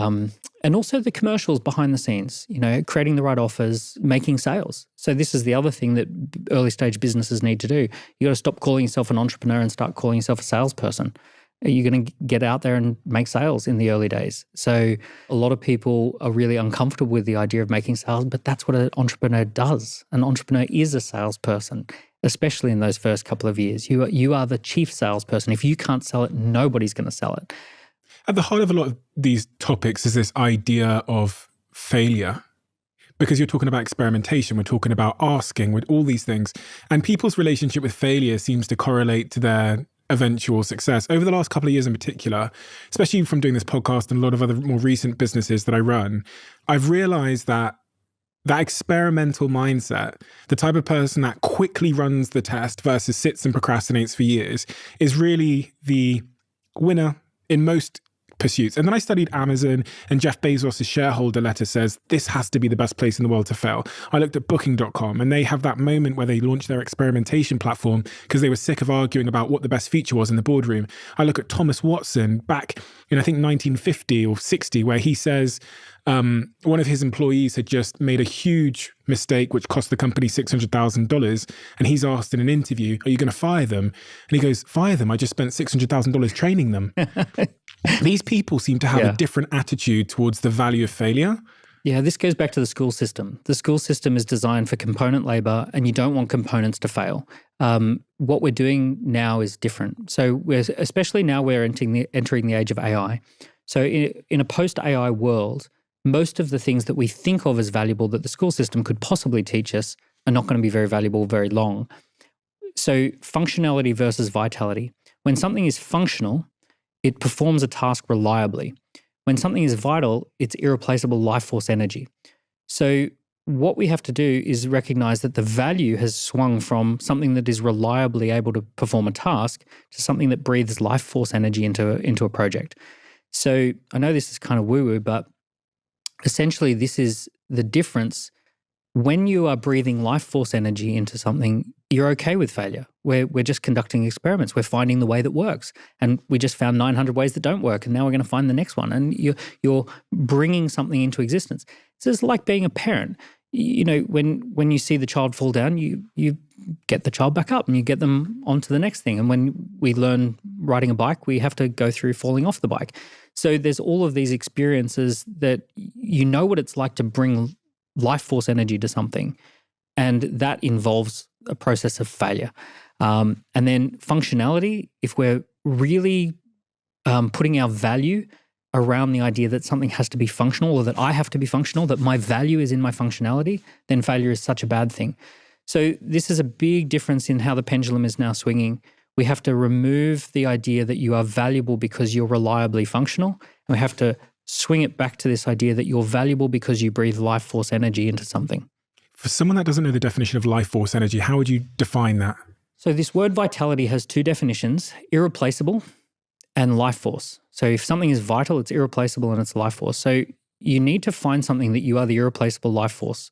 also the commercials behind the scenes, creating the right offers, making sales. So this is the other thing that early stage businesses need to do. You got to stop calling yourself an entrepreneur and start calling yourself a salesperson. You're going to get out there and make sales in the early days. So a lot of people are really uncomfortable with the idea of making sales, but that's what an entrepreneur does. An entrepreneur is a salesperson, especially in those first couple of years. You are the chief salesperson. If you can't sell it, nobody's going to sell it. At the heart of a lot of these topics is this idea of failure. Because you're talking about experimentation, we're talking about asking, with all these things. And people's relationship with failure seems to correlate to their eventual success. Over the last couple of years in particular, especially from doing this podcast and a lot of other more recent businesses that I run, I've realized that experimental mindset, the type of person that quickly runs the test versus sits and procrastinates for years, is really the winner in most pursuits. And then I studied Amazon, and Jeff Bezos' shareholder letter says this has to be the best place in the world to fail. I looked at booking.com, and they have that moment where they launched their experimentation platform because they were sick of arguing about what the best feature was in the boardroom. I look at Thomas Watson back in, I think, 1950 or 60, where he says one of his employees had just made a huge mistake which cost the company $600,000, and he's asked in an interview, are you going to fire them? And he goes, fire them? I just spent $600,000 training them. These people seem to have a different attitude towards the value of failure. Yeah, this goes back to the school system. The school system is designed for component labor, and you don't want components to fail. What we're doing now is different. So especially now we're entering the age of AI. So in a post-AI world, most of the things that we think of as valuable that the school system could possibly teach us are not going to be very valuable very long. So functionality versus vitality. When something is functional, it performs a task reliably. When something is vital, it's irreplaceable life force energy. So what we have to do is recognize that the value has swung from something that is reliably able to perform a task to something that breathes life force energy into a project. So I know this is kind of woo-woo, but essentially this is the difference. When you are breathing life force energy into something, you're okay with failure. We're just conducting experiments. We're finding the way that works. And we just found 900 ways that don't work. And now we're going to find the next one. And you're bringing something into existence. So it's like being a parent. When you see the child fall down, you get the child back up and you get them onto the next thing. And when we learn riding a bike, we have to go through falling off the bike. So there's all of these experiences that you know what it's like to bring life force energy to something. And that involves a process of failure. And then functionality, if we're really putting our value around the idea that something has to be functional, or that I have to be functional, that my value is in my functionality, then failure is such a bad thing. So this is a big difference in how the pendulum is now swinging. We have to remove the idea that you are valuable because you're reliably functional, and we have to swing it back to this idea that you're valuable because you breathe life force energy into something. For someone that doesn't know the definition of life force energy, how would you define that? So this word vitality has two definitions: irreplaceable and life force. So if something is vital, it's irreplaceable and it's life force. So you need to find something that you are the irreplaceable life force.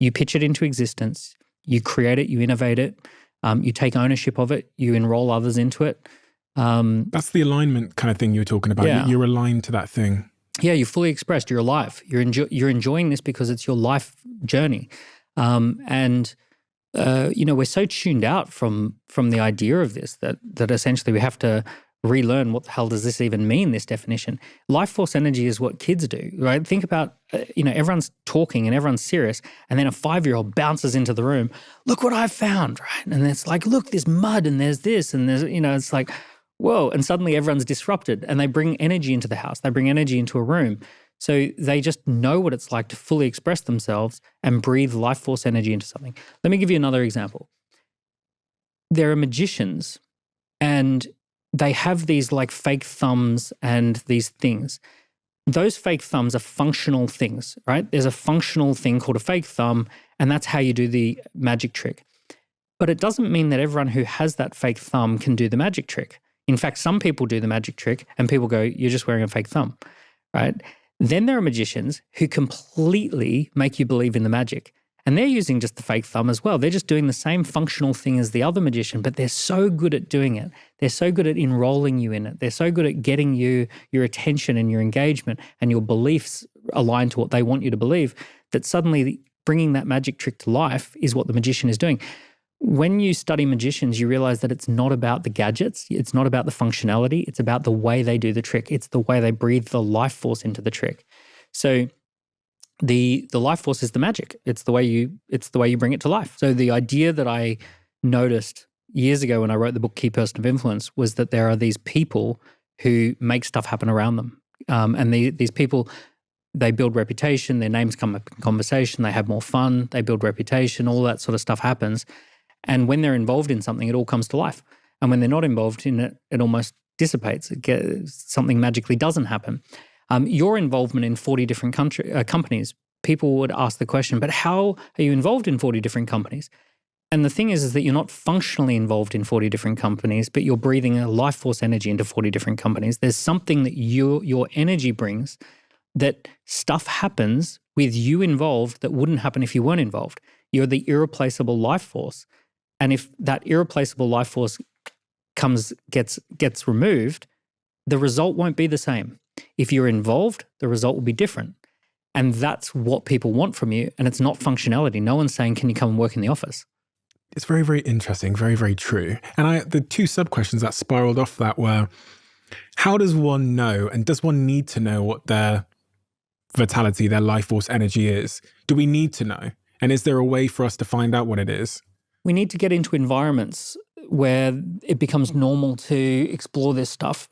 You pitch it into existence, you create it, you innovate it, you take ownership of it, you enroll others into it. That's the alignment kind of thing you're talking about. Yeah. You're aligned to that thing. Yeah, you're fully expressed. You're alive. You're enjoying this because it's your life journey. We're so tuned out from the idea of this that essentially we have to relearn what the hell does this even mean, this definition. Life force energy is what kids do, right? Think about, everyone's talking and everyone's serious, and then a 5-year-old bounces into the room, look what I've found, right? And it's like, look, there's mud and there's this and there's, it's like, whoa. And suddenly everyone's disrupted and they bring energy into the house. They bring energy into a room. So they just know what it's like to fully express themselves and breathe life force energy into something. Let me give you another example. There are magicians, and they have these like fake thumbs and these things. Those fake thumbs are functional things, right? There's a functional thing called a fake thumb, and that's how you do the magic trick. But it doesn't mean that everyone who has that fake thumb can do the magic trick. In fact, some people do the magic trick and people go, you're just wearing a fake thumb, right? Then there are magicians who completely make you believe in the magic. And they're using just the fake thumb as well. They're just doing the same functional thing as the other magician, but they're so good at doing it. They're so good at enrolling you in it. They're so good at getting you your attention and your engagement and your beliefs aligned to what they want you to believe, that suddenly bringing that magic trick to life is what the magician is doing. When you study magicians, you realize that it's not about the gadgets. It's not about the functionality. It's about the way they do the trick. It's the way they breathe the life force into the trick. So the life force is the magic. It's the way you bring it to life. So the idea that I noticed years ago when I wrote the book Key Person of Influence was that there are these people who make stuff happen around them. And these people, they build reputation, their names come up in conversation, they have more fun, they build reputation, all that sort of stuff happens. And when they're involved in something, it all comes to life. And when they're not involved in it, it almost dissipates. Something magically doesn't happen. Your involvement in 40 different companies, people would ask the question, but how are you involved in 40 different companies? And the thing is that you're not functionally involved in 40 different companies, but you're breathing a life force energy into 40 different companies. There's something that your energy brings, that stuff happens with you involved that wouldn't happen if you weren't involved. You're the irreplaceable life force. And if that irreplaceable life force gets removed, the result won't be the same. If you're involved, the result will be different. And that's what people want from you. And it's not functionality. No one's saying, can you come and work in the office? It's very, very interesting, very, very true. And the two sub-questions that spiraled off that were, how does one know, and does one need to know what their vitality, their life force energy is? Do we need to know? And is there a way for us to find out what it is? We need to get into environments where it becomes normal to explore this stuff.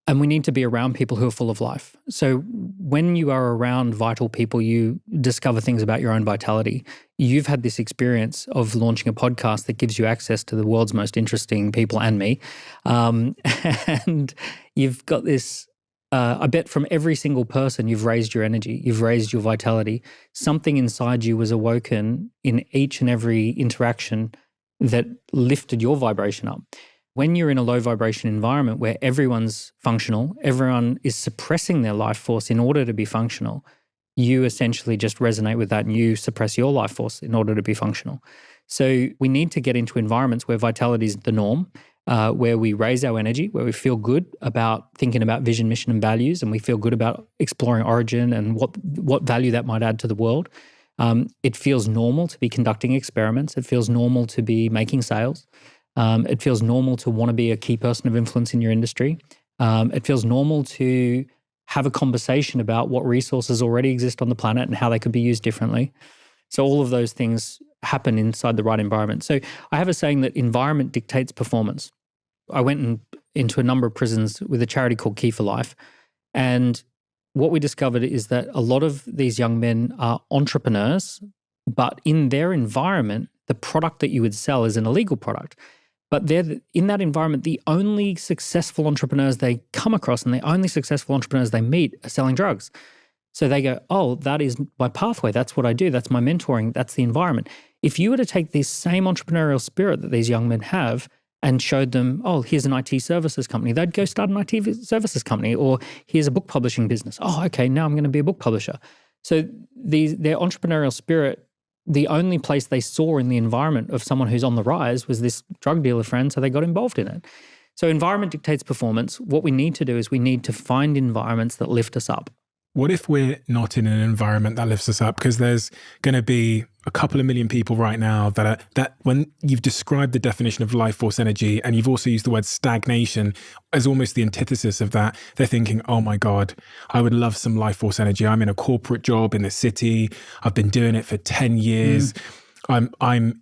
And we need to be around people who are full of life. So when you are around vital people, you discover things about your own vitality. You've had this experience of launching a podcast that gives you access to the world's most interesting people and me. And you've got this, I bet from every single person, you've raised your energy, you've raised your vitality. Something inside you was awoken in each and every interaction that lifted your vibration up. When you're in a low vibration environment where everyone's functional, everyone is suppressing their life force in order to be functional, you essentially just resonate with that and you suppress your life force in order to be functional. So we need to get into environments where vitality is the norm, where we raise our energy, where we feel good about thinking about vision, mission, and values, and we feel good about exploring origin and what value that might add to the world. It feels normal to be conducting experiments. It feels normal to be making sales. It feels normal to want to be a key person of influence in your industry. It feels normal to have a conversation about what resources already exist on the planet and how they could be used differently. So all of those things happen inside the right environment. So I have a saying that environment dictates performance. I went into a number of prisons with a charity called Key for Life. And what we discovered is that a lot of these young men are entrepreneurs, but in their environment, the product that you would sell is an illegal product. But they're in that environment, the only successful entrepreneurs they come across and the only successful entrepreneurs they meet are selling drugs. So they go, oh, that is my pathway. That's what I do. That's my mentoring. That's the environment. If you were to take this same entrepreneurial spirit that these young men have and showed them, oh, here's an IT services company, they'd go start an IT services company. Or here's a book publishing business. Oh, okay, now I'm going to be a book publisher. So their entrepreneurial spirit, the only place they saw in the environment of someone who's on the rise was this drug dealer friend, so they got involved in it. So environment dictates performance. What we need to do is we need to find environments that lift us up. What if we're not in an environment that lifts us up? Because there's going to be a couple of million people right now that when you've described the definition of life force energy and you've also used the word stagnation as almost the antithesis of that, they're thinking, oh my God, I would love some life force energy. I'm in a corporate job in the city. I've been doing it for 10 years. I'm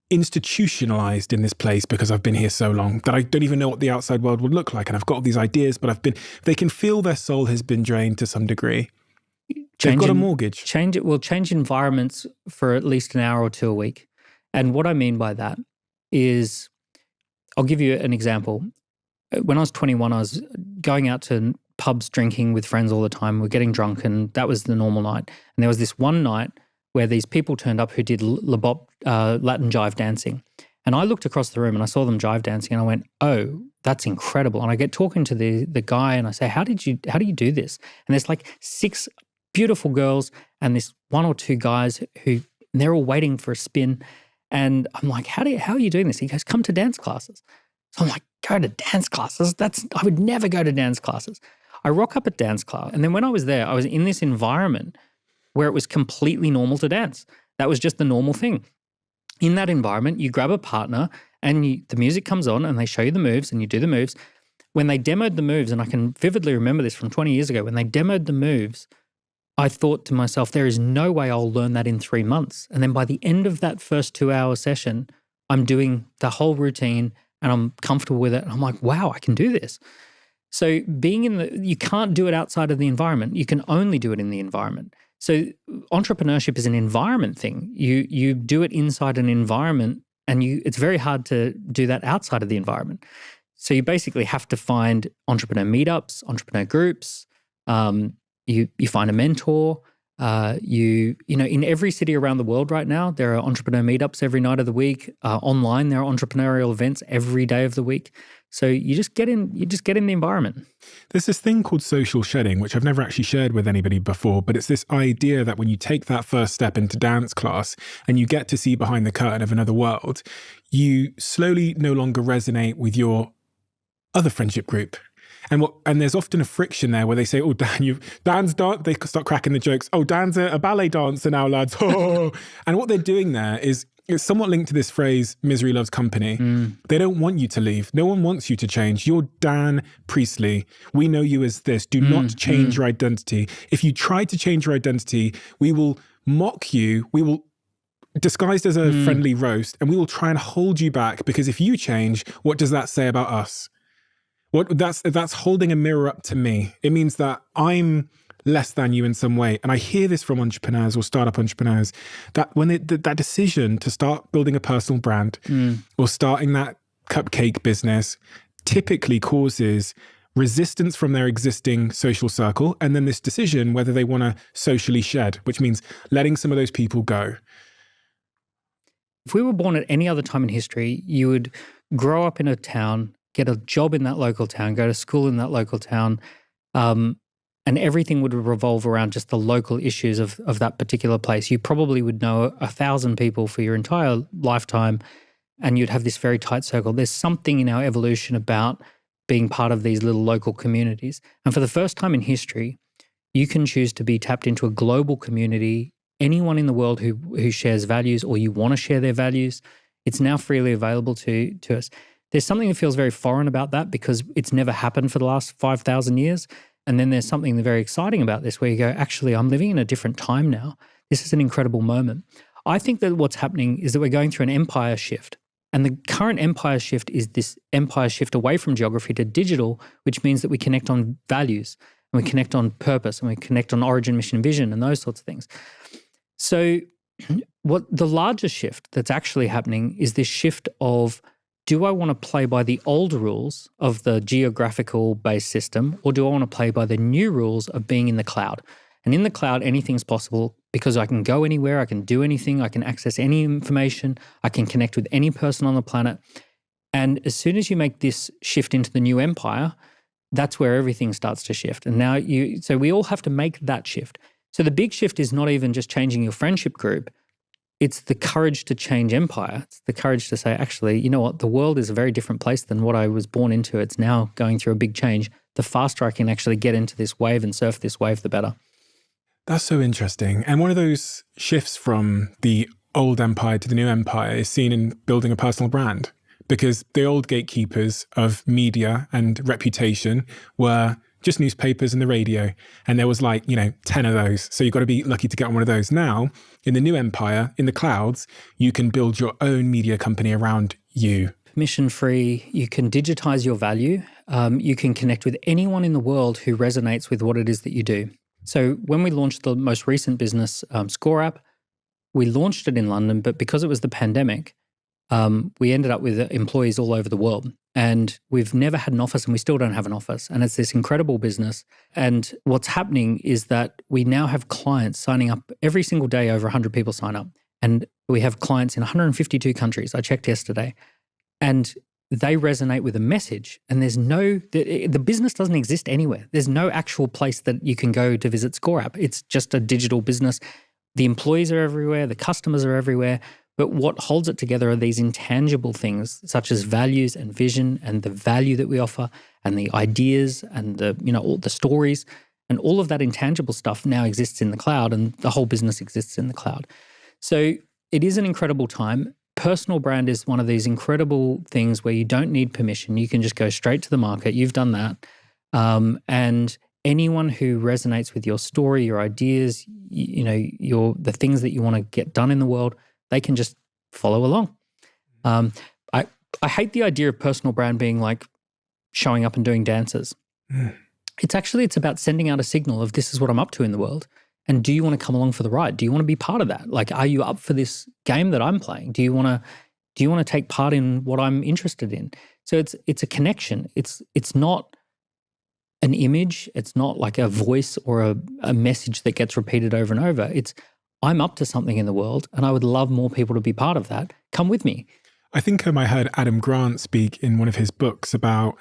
institutionalized in this place because I've been here so long that I don't even know what the outside world would look like. And I've got all these ideas, but they can feel their soul has been drained to some degree. They've got a mortgage. Change environments for at least an hour or two a week. And what I mean by that is, I'll give you an example. when I was 21, I was going out to pubs drinking with friends all the time. We're getting drunk, and that was the normal night. And there was this one night where these people turned up who did Latin jive dancing. And I looked across the room and I saw them jive dancing, and I went, oh, that's incredible. And I get talking to the guy and I say, how do you do this? And there's like 6 beautiful girls and this 1 or 2 guys who they're all waiting for a spin. And I'm like, how are you doing this? He goes, come to dance classes. So I'm like, go to dance classes? I would never go to dance classes. I rock up at dance class. And then when I was there, I was in this environment where it was completely normal to dance. That was just the normal thing. In that environment, you grab a partner and the music comes on and they show you the moves and you do the moves. When they demoed the moves, and I can vividly remember this from 20 years ago, when they demoed the moves, I thought to myself, there is no way I'll learn that in 3 months. And then by the end of that first 2-hour session, I'm doing the whole routine and I'm comfortable with it. And I'm like, wow, I can do this. So you can't do it outside of the environment. You can only do it in the environment. So entrepreneurship is an environment thing. You do it inside an environment, and it's very hard to do that outside of the environment. So you basically have to find entrepreneur meetups, entrepreneur groups. You find a mentor. In every city around the world right now, there are entrepreneur meetups every night of the week. Online, there are entrepreneurial events every day of the week. So you just get in the environment. There's this thing called social shedding, which I've never actually shared with anybody before, but it's this idea that when you take that first step into dance class and you get to see behind the curtain of another world, you slowly no longer resonate with your other friendship group. And there's often a friction there where they say, oh, Dan's dance, they start cracking the jokes. Oh, Dan's a ballet dancer now, lads. Oh. And what they're doing there is, it's somewhat linked to this phrase, misery loves company. They don't want you to leave. No one wants you to change. You're Dan Priestley. We know you as this. Do not change your identity. If you try to change your identity, we will mock you. We will disguised as a friendly roast, and we will try and hold you back, because if you change, what does that say about us? That's holding a mirror up to me. It means that I'm less than you in some way. And I hear this from entrepreneurs or startup entrepreneurs, that when that decision to start building a personal brand or starting that cupcake business typically causes resistance from their existing social circle. And then this decision, whether they want to socially shed, which means letting some of those people go. If we were born at any other time in history, you would grow up in a town, get a job in that local town, go to school in that local town, and everything would revolve around just the local issues of that particular place. You probably would know 1,000 people for your entire lifetime, and you'd have this very tight circle. There's something in our evolution about being part of these little local communities. And for the first time in history, you can choose to be tapped into a global community. Anyone in the world who shares values, or you want to share their values, it's now freely available to us. There's something that feels very foreign about that because it's never happened for the last 5,000 years. And then there's something very exciting about this where you go, actually, I'm living in a different time now. This is an incredible moment. I think that what's happening is that we're going through an empire shift. And the current empire shift is this empire shift away from geography to digital, which means that we connect on values and we connect on purpose and we connect on origin, mission, vision and those sorts of things. So what the larger shift that's actually happening is this shift of, do I want to play by the old rules of the geographical-based system, or do I want to play by the new rules of being in the cloud? And in the cloud, anything's possible because I can go anywhere, I can do anything, I can access any information, I can connect with any person on the planet. And as soon as you make this shift into the new empire, that's where everything starts to shift. And now so we all have to make that shift. So the big shift is not even just changing your friendship group. It's the courage to change empire. It's the courage to say, actually, you know what? The world is a very different place than what I was born into. It's now going through a big change. The faster I can actually get into this wave and surf this wave, the better. That's so interesting. And one of those shifts from the old empire to the new empire is seen in building a personal brand, because the old gatekeepers of media and reputation were just newspapers and the radio. And there was 10 of those. So you've got to be lucky to get on one of those. Now, in the new empire, in the clouds, you can build your own media company around you. Permission-free, you can digitize your value. You can connect with anyone in the world who resonates with what it is that you do. So when we launched the most recent business, Score App, we launched it in London, but because it was the pandemic, we ended up with employees all over the world. and we've never had an office, and we still don't have an office. And it's this incredible business. And what's happening is that we now have clients signing up every single day. Over 100 people sign up. And we have clients in 152 countries. I checked yesterday. And they resonate with a message. And the business doesn't exist anywhere. There's no actual place that you can go to visit Score App. It's just a digital business. The employees are everywhere. The customers are everywhere. But what holds it together are these intangible things, such as values and vision and the value that we offer and the ideas and all the stories. And all of that intangible stuff now exists in the cloud, and the whole business exists in the cloud. So it is an incredible time. Personal brand is one of these incredible things where you don't need permission. You can just go straight to the market. You've done that. And anyone who resonates with your story, your ideas, the things that you want to get done in the world, they can just follow along. I hate the idea of personal brand being like showing up and doing dances. It's about sending out a signal of this is what I'm up to in the world. And do you want to come along for the ride? Do you want to be part of that? Like, are you up for this game that I'm playing? Do you want to take part in what I'm interested in? So it's a connection. It's not an image. It's not like a voice or a message that gets repeated over and over. It's I'm up to something in the world and I would love more people to be part of that. Come with me. I think I heard Adam Grant speak in one of his books about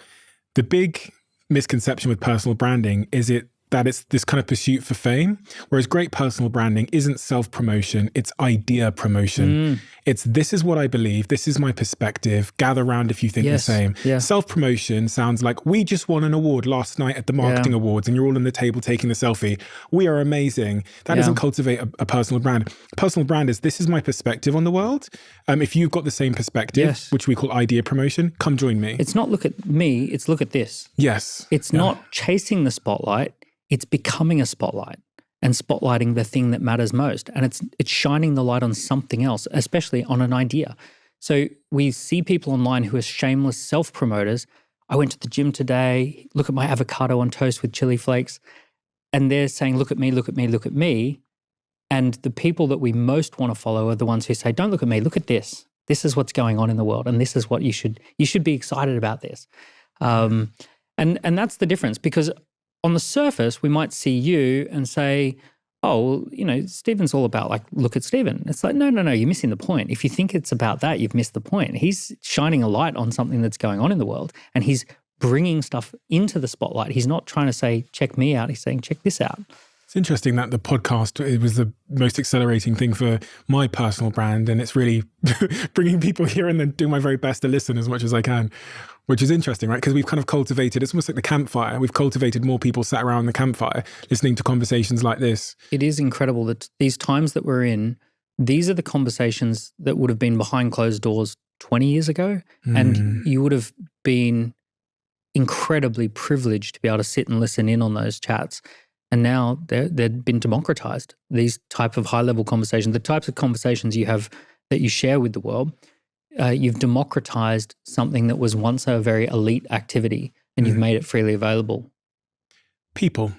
the big misconception with personal branding is that it's this kind of pursuit for fame, whereas great personal branding isn't self-promotion, it's idea promotion. It's this is what I believe, this is my perspective, gather round if you think the same. Yeah. Self-promotion sounds like we just won an award last night at the marketing awards and you're all on the table taking the selfie. We are amazing. That doesn't cultivate a personal brand. Personal brand is this is my perspective on the world. If you've got the same perspective, which we call idea promotion, come join me. It's not look at me, it's look at this. Yes. It's not chasing the spotlight. It's becoming a spotlight and spotlighting the thing that matters most. And it's shining the light on something else, especially on an idea. So we see people online who are shameless self-promoters. I went to the gym today, look at my avocado on toast with chili flakes. And they're saying, look at me, look at me, look at me. And the people that we most want to follow are the ones who say, don't look at me, look at this. This is what's going on in the world. And this is what you should be excited about this. And that's the difference, because on the surface, we might see you and say, oh, well, Stephen's all about like, look at Stephen. It's like, no, you're missing the point. If you think it's about that, you've missed the point. He's shining a light on something that's going on in the world and he's bringing stuff into the spotlight. He's not trying to say, check me out. He's saying, check this out. It's interesting that the podcast, it was the most accelerating thing for my personal brand. And it's really bringing people here and then doing my very best to listen as much as I can, which is interesting, right? Because we've kind of cultivated, it's almost like the campfire. We've cultivated more people sat around the campfire listening to conversations like this. It is incredible that these times that we're in, these are the conversations that would have been behind closed doors 20 years ago. And you would have been incredibly privileged to be able to sit and listen in on those chats. And now they've been democratized. These type of high-level conversations, the types of conversations you have that you share with the world, you've democratized something that was once a very elite activity, and you've made it freely available. People.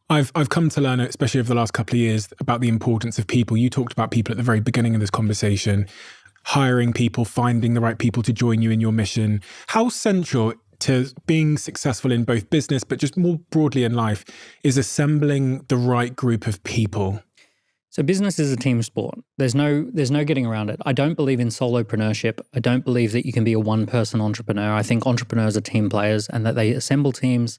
I've come to learn, especially over the last couple of years, about the importance of people. You talked about people at the very beginning of this conversation, hiring people, finding the right people to join you in your mission. How central to being successful in both business, but just more broadly in life, is assembling the right group of people? So business is a team sport. There's no getting around it. I don't believe in solopreneurship. I don't believe that you can be a one-person entrepreneur. I think entrepreneurs are team players and that they assemble teams.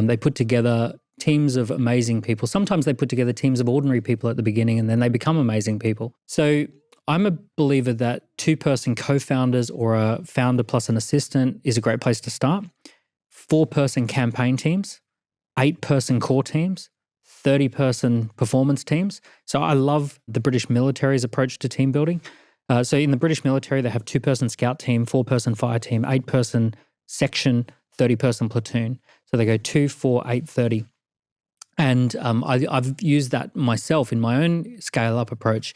They put together teams of amazing people. Sometimes they put together teams of ordinary people at the beginning and then they become amazing people. So I'm a believer that two-person co-founders or a founder plus an assistant is a great place to start. 4-person campaign teams, 8-person core teams, 30-person performance teams. So I love the British military's approach to team building. So in the British military, they have 2-person scout team, 4-person fire team, 8-person section, 30-person platoon. So they go 2, 4, 8, 30. And I've used that myself in my own scale-up approach,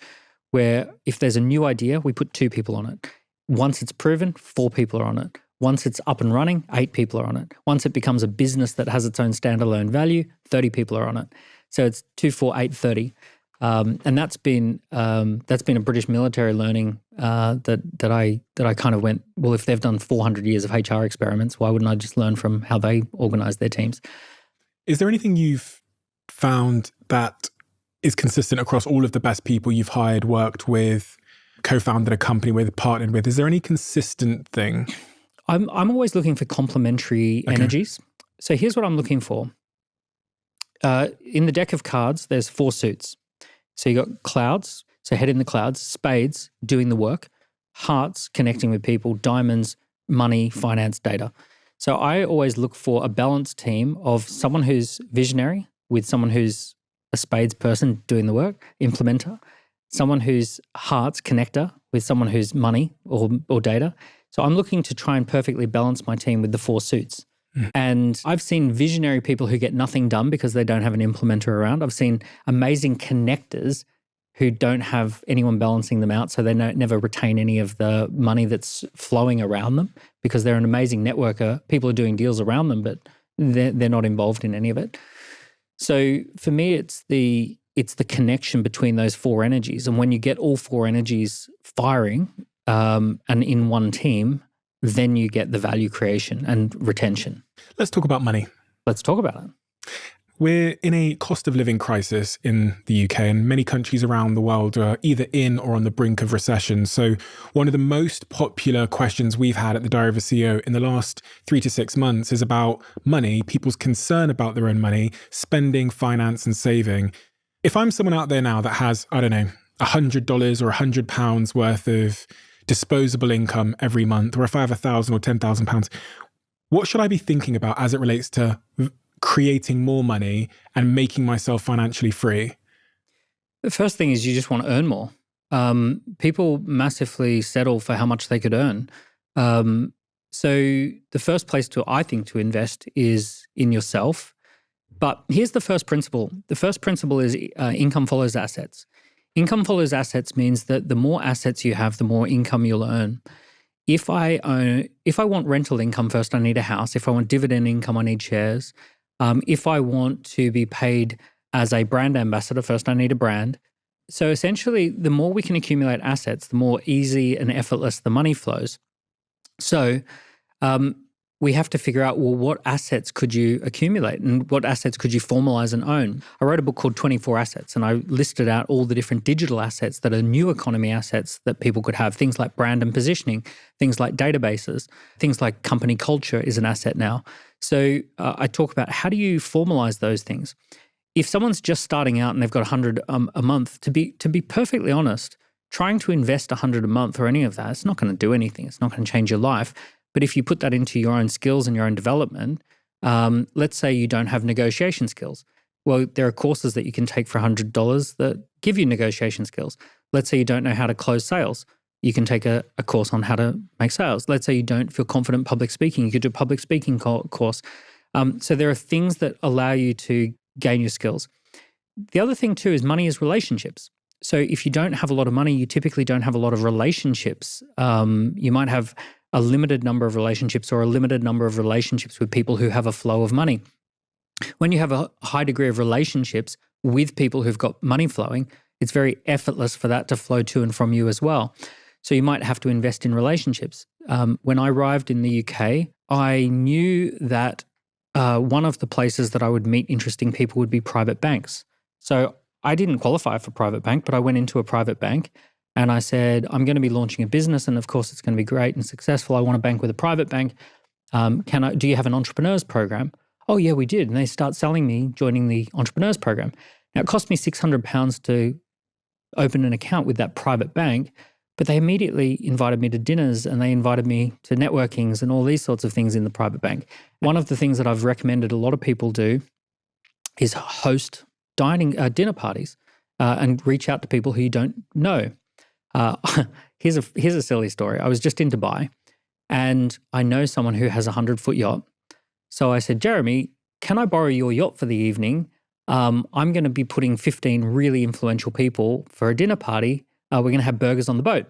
where if there's a new idea, we put 2 people on it. Once it's proven, 4 people are on it. Once it's up and running, 8 people are on it. Once it becomes a business that has its own standalone value, 30 people are on it. So it's 2, 4, 8, 30. And that's been a British military learning that I kind of went, well, if they've done 400 years of HR experiments, why wouldn't I just learn from how they organize their teams? Is there anything you've found that is consistent across all of the best people you've hired, worked with, co-founded a company with, partnered with? Is there any consistent thing? I'm always looking for complementary energies. So here's what I'm looking for. In the deck of cards, there's 4 suits. So you got clouds, so head in the clouds, spades, doing the work, hearts, connecting with people, diamonds, money, finance, data. So I always look for a balanced team of someone who's visionary with someone who's a spades person doing the work, implementer, someone who's hearts, connector, with someone who's money or data. So I'm looking to try and perfectly balance my team with the 4 suits. And I've seen visionary people who get nothing done because they don't have an implementer around. I've seen amazing connectors who don't have anyone balancing them out, so they never retain any of the money that's flowing around them because they're an amazing networker. People are doing deals around them, but they're not involved in any of it. So for me, it's the connection between those 4 energies. And when you get all 4 energies firing and in one team, then you get the value creation and retention. Let's talk about money. Let's talk about it. We're in a cost of living crisis in the UK, and many countries around the world are either in or on the brink of recession. So one of the most popular questions we've had at the Diary of a CEO in the last 3 to 6 months is about money, people's concern about their own money, spending, finance, and saving. If I'm someone out there now that has, I don't know, $100 or £100 worth of disposable income every month, or if I have £1,000 or £10,000, what should I be thinking about as it relates to creating more money and making myself financially free? The first thing is you just want to earn more. People massively settle for how much they could earn. So the first place I think to invest is in yourself. But here's the first principle. The first principle is income follows assets. Income follows assets means that the more assets you have, the more income you'll earn. If I want rental income, first I need a house. If I want dividend income, I need shares. If I want to be paid as a brand ambassador, first I need a brand. So essentially, the more we can accumulate assets, the more easy and effortless the money flows. So we have to figure out, well, what assets could you accumulate and what assets could you formalize and own? I wrote a book called 24 Assets, and I listed out all the different digital assets that are new economy assets that people could have. Things like brand and positioning, things like databases, things like company culture is an asset now. So I talk about how do you formalize those things? If someone's just starting out and they've got 100 a month, to be perfectly honest, trying to invest 100 a month or any of that, it's not going to do anything. It's not going to change your life. But if you put that into your own skills and your own development, let's say you don't have negotiation skills. Well, there are courses that you can take for $100 that give you negotiation skills. Let's say you don't know how to close sales. You can take a course on how to make sales. Let's say you don't feel confident public speaking. You could do a public speaking course. So there are things that allow you to gain your skills. The other thing too is money is relationships. So if you don't have a lot of money, you typically don't have a lot of relationships. You might have a limited number of relationships or a limited number of relationships with people who have a flow of money. When you have a high degree of relationships with people who've got money flowing, it's very effortless for that to flow to and from you as well. So you might have to invest in relationships. When I arrived in the UK, I knew that one of the places that I would meet interesting people would be private banks. So I didn't qualify for private bank, but I went into a private bank and I said, I'm going to be launching a business and of course it's going to be great and successful. I want to bank with a private bank. Do you have an entrepreneurs program? Oh yeah, we did. And they start selling me joining the entrepreneurs program. Now it cost me £600 to open an account with that private bank, but they immediately invited me to dinners and they invited me to networkings and all these sorts of things in the private bank. One of the things that I've recommended a lot of people do is host dinner parties and reach out to people who you don't know. Here's a silly story. I was just in Dubai and I know someone who has a 100-foot yacht. So I said, Jeremy, can I borrow your yacht for the evening? I'm going to be putting 15 really influential people for a dinner party. We're going to have burgers on the boat.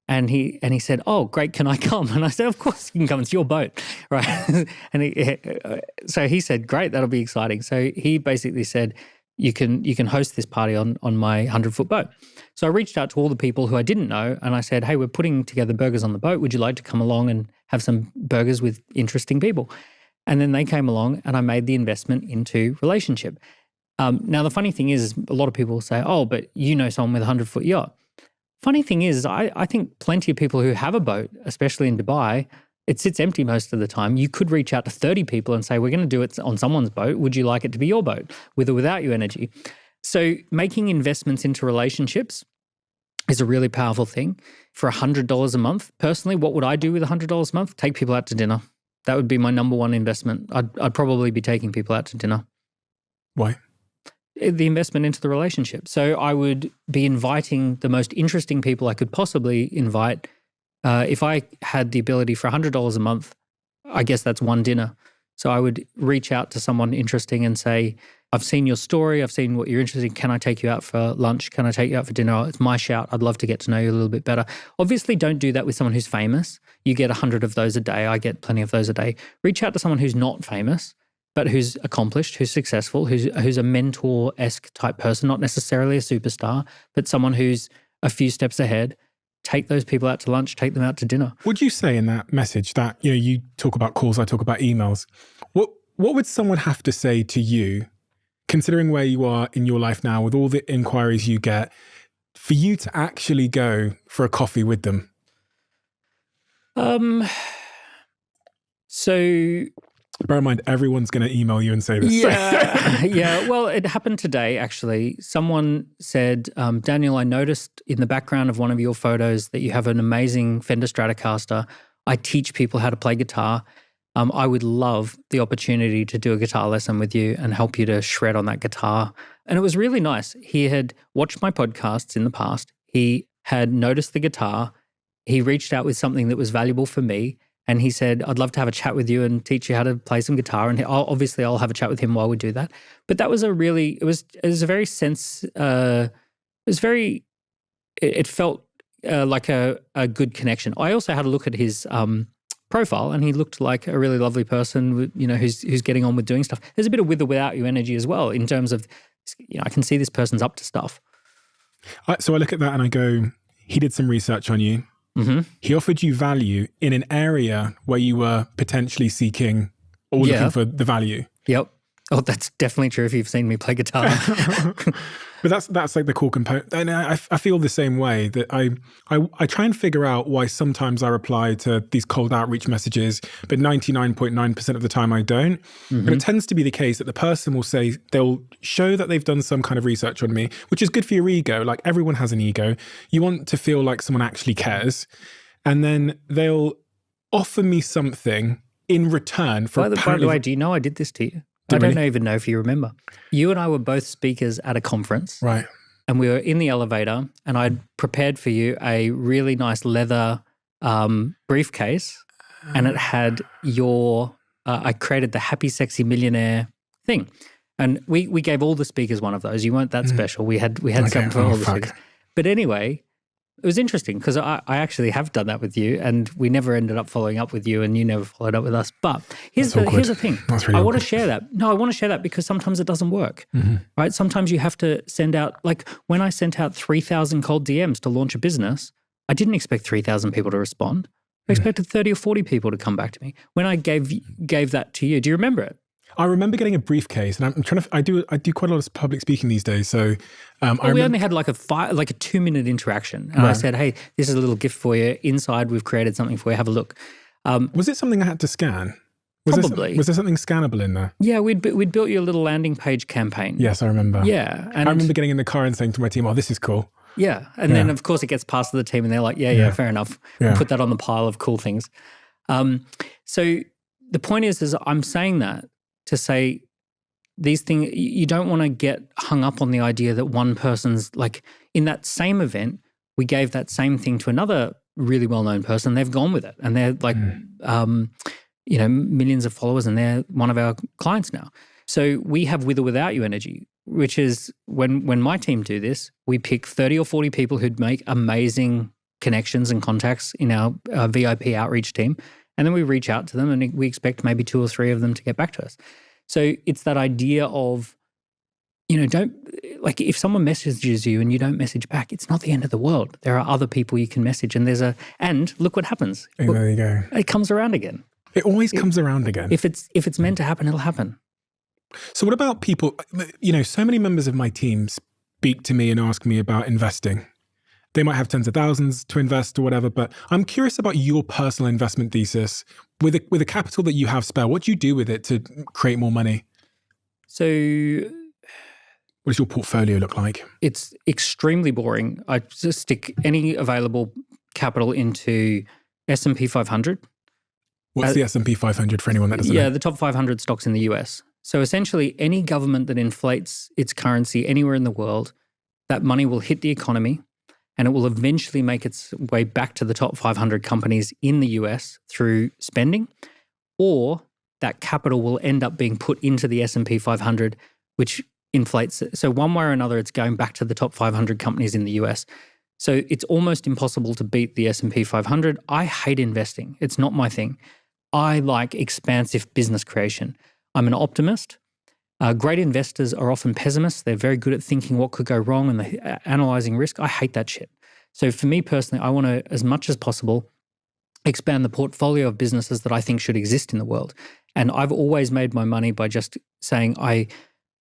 And he said, oh, great, can I come? And I said, of course you can come. It's your boat, right? So he said, great, that'll be exciting. So he basically said, you can host this party on my 100-foot boat. So I reached out to all the people who I didn't know and I said, hey, we're putting together burgers on the boat. Would you like to come along and have some burgers with interesting people? And then they came along and I made the investment into relationship. Now, the funny thing is a lot of people say, oh, but you know someone with a 100-foot yacht. Funny thing is, I think plenty of people who have a boat, especially in Dubai, it sits empty most of the time. You could reach out to 30 people and say, we're going to do it on someone's boat. Would you like it to be your boat, with or without you energy? So making investments into relationships is a really powerful thing. For $100 a month, personally, what would I do with $100 a month? Take people out to dinner. That would be my number one investment. I'd probably be taking people out to dinner. Why? The investment into the relationship. So I would be inviting the most interesting people I could possibly invite. If I had the ability for $100 a month, I guess that's one dinner. So I would reach out to someone interesting and say, I've seen your story. I've seen what you're interested in. Can I take you out for lunch? Can I take you out for dinner? It's my shout. I'd love to get to know you a little bit better. Obviously, don't do that with someone who's famous. You get 100 of those a day. I get plenty of those a day. Reach out to someone who's not famous, but who's accomplished, who's successful, who's a mentor-esque type person, not necessarily a superstar, but someone who's a few steps ahead. Take those people out to lunch, take them out to dinner. Would you say in that message that, you talk about calls, I talk about emails. What would someone have to say to you, considering where you are in your life now with all the inquiries you get, for you to actually go for a coffee with them? So bear in mind, everyone's going to email you and say this. Yeah, yeah. Well, it happened today, actually. Someone said, Daniel, I noticed in the background of one of your photos that you have an amazing Fender Stratocaster. I teach people how to play guitar. I would love the opportunity to do a guitar lesson with you and help you to shred on that guitar. And it was really nice. He had watched my podcasts in the past. He had noticed the guitar. He reached out with something that was valuable for me. And he said, I'd love to have a chat with you and teach you how to play some guitar. And I'll have a chat with him while we do that. But that was it was a very it felt like a good connection. I also had a look at his profile and he looked like a really lovely person, who's getting on with doing stuff. There's a bit of with or without you energy as well in terms of, I can see this person's up to stuff. So I look at that and I go, he did some research on you. Mm-hmm. He offered you value in an area where you were potentially seeking or looking for the value. Yep. Oh, that's definitely true if you've seen me play guitar. But that's like the core component. And I feel the same way, that I try and figure out why sometimes I reply to these cold outreach messages, but 99.9% of the time I don't. Mm-hmm. And it tends to be the case that the person will say, they'll show that they've done some kind of research on me, which is good for your ego. Like, everyone has an ego. You want to feel like someone actually cares. And then they'll offer me something in return for... By the way, do you know I did this to you? I don't even know if you remember. You and I were both speakers at a conference. Right. And we were in the elevator and I'd prepared for you a really nice leather briefcase and it had I created the Happy Sexy Millionaire thing. And we gave all the speakers one of those. You weren't that special. We had some for all the speakers. But anyway, it was interesting because I actually have done that with you and we never ended up following up with you and you never followed up with us. But here's the thing. I want to share that. No, I want to share that because sometimes it doesn't work, right? Sometimes you have to send out, like when I sent out 3,000 cold DMs to launch a business, I didn't expect 3,000 people to respond. I expected 30 or 40 people to come back to me. When I gave that to you, do you remember it? I remember getting a briefcase, and I'm trying to. I do quite a lot of public speaking these days. So we only had like a 2-minute interaction, and I said, "Hey, this is a little gift for you. Inside, we've created something for you. Have a look." Was it something I had to scan? Probably. Was there something scannable in there? Yeah, we'd built you a little landing page campaign. Yes, I remember. Yeah, and I remember getting in the car and saying to my team, "Oh, this is cool." Yeah, and then of course it gets passed to the team, and they're like, "Yeah, fair enough." Yeah. Put that on the pile of cool things. So the point is I'm saying that to say, these things, you don't want to get hung up on the idea that one person's, like, in that same event, we gave that same thing to another really well-known person. They've gone with it and they're like, millions of followers and they're one of our clients now. So we have with or without you energy, which is when my team do this, we pick 30 or 40 people who'd make amazing connections and contacts in our VIP outreach team. And then we reach out to them and we expect maybe 2 or 3 of them to get back to us. So it's that idea of don't, like, if someone messages you and you don't message back, it's not the end of the world. There are other people you can message, and look what happens. Oh, there you go. It comes around again. It always comes around again. If it's meant to happen, it'll happen. So what about people, so many members of my team speak to me and ask me about investing. They might have tens of thousands to invest or whatever, but I'm curious about your personal investment thesis. With the capital that you have spare, what do you do with it to create more money? So what does your portfolio look like? it's extremely boring. I just stick any available capital into S&P 500. What's the S&P 500 for anyone that doesn't know? Yeah, the top 500 stocks in the US. So essentially, any government that inflates its currency anywhere in the world, that money will hit the economy and it will eventually make its way back to the top 500 companies in the US through spending, or that capital will end up being put into the S&P 500, which inflates it. So one way or another, it's going back to the top 500 companies in the US. So it's almost impossible to beat the S&P 500. I hate investing. It's not my thing. I like expansive business creation. I'm an optimist. Great investors are often pessimists. They're very good at thinking what could go wrong and analyzing risk. I hate that shit. So for me personally, I want to, as much as possible, expand the portfolio of businesses that I think should exist in the world. And I've always made my money by just saying I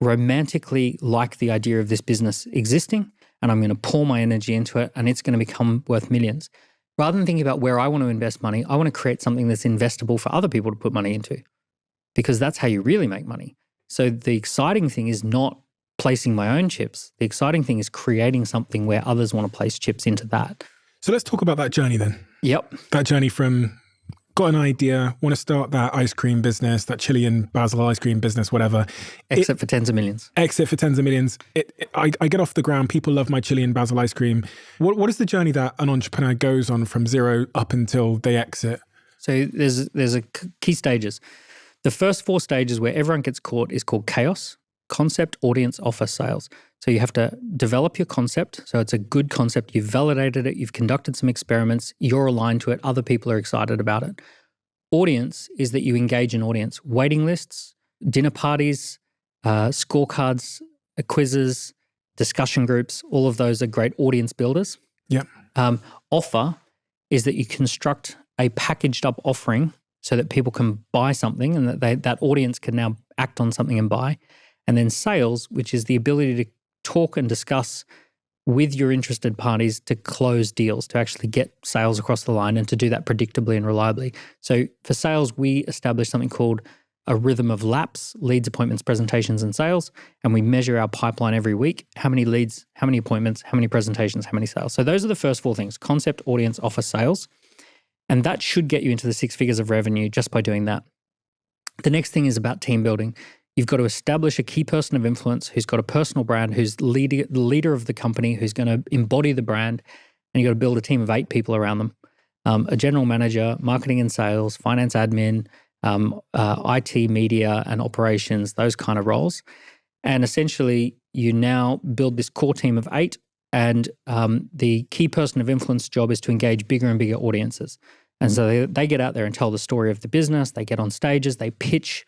romantically like the idea of this business existing, and I'm going to pour my energy into it, and it's going to become worth millions. Rather than thinking about where I want to invest money, I want to create something that's investable for other people to put money into, because that's how you really make money. So the exciting thing is not placing my own chips. The exciting thing is creating something where others want to place chips into that. So let's talk about that journey then. Yep. That journey from got an idea, want to start that ice cream business, that chili and basil ice cream business, whatever. Exit for tens of millions. Exit for tens of millions. I get off the ground. People love my chili and basil ice cream. What is the journey that an entrepreneur goes on from zero up until they exit? So there's a key stages. The first 4 stages where everyone gets caught is called chaos, concept, audience, offer, sales. So you have to develop your concept. So it's a good concept. You've validated it. You've conducted some experiments. You're aligned to it. Other people are excited about it. Audience is that you engage an audience. Waiting lists, dinner parties, scorecards, quizzes, discussion groups, all of those are great audience builders. Yep. Offer is that you construct a packaged up offering so that people can buy something and that that audience can now act on something and buy. And then sales, which is the ability to talk and discuss with your interested parties to close deals, to actually get sales across the line and to do that predictably and reliably. So for sales, we establish something called a rhythm of laps, leads, appointments, presentations, and sales. And we measure our pipeline every week. How many leads, how many appointments, how many presentations, how many sales. So those are the first 4 things: concept, audience, offer, sales. And that should get you into the 6 figures of revenue just by doing that. The next thing is about team building. You've got to establish a key person of influence who's got a personal brand, who's the leader of the company, who's going to embody the brand, and you've got to build a team of 8 people around them. A general manager, marketing and sales, finance admin, IT, media, and operations, those kind of roles. And essentially, you now build this core team of 8, and the key person of influence job is to engage bigger and bigger audiences. And so they get out there and tell the story of the business, they get on stages, they pitch,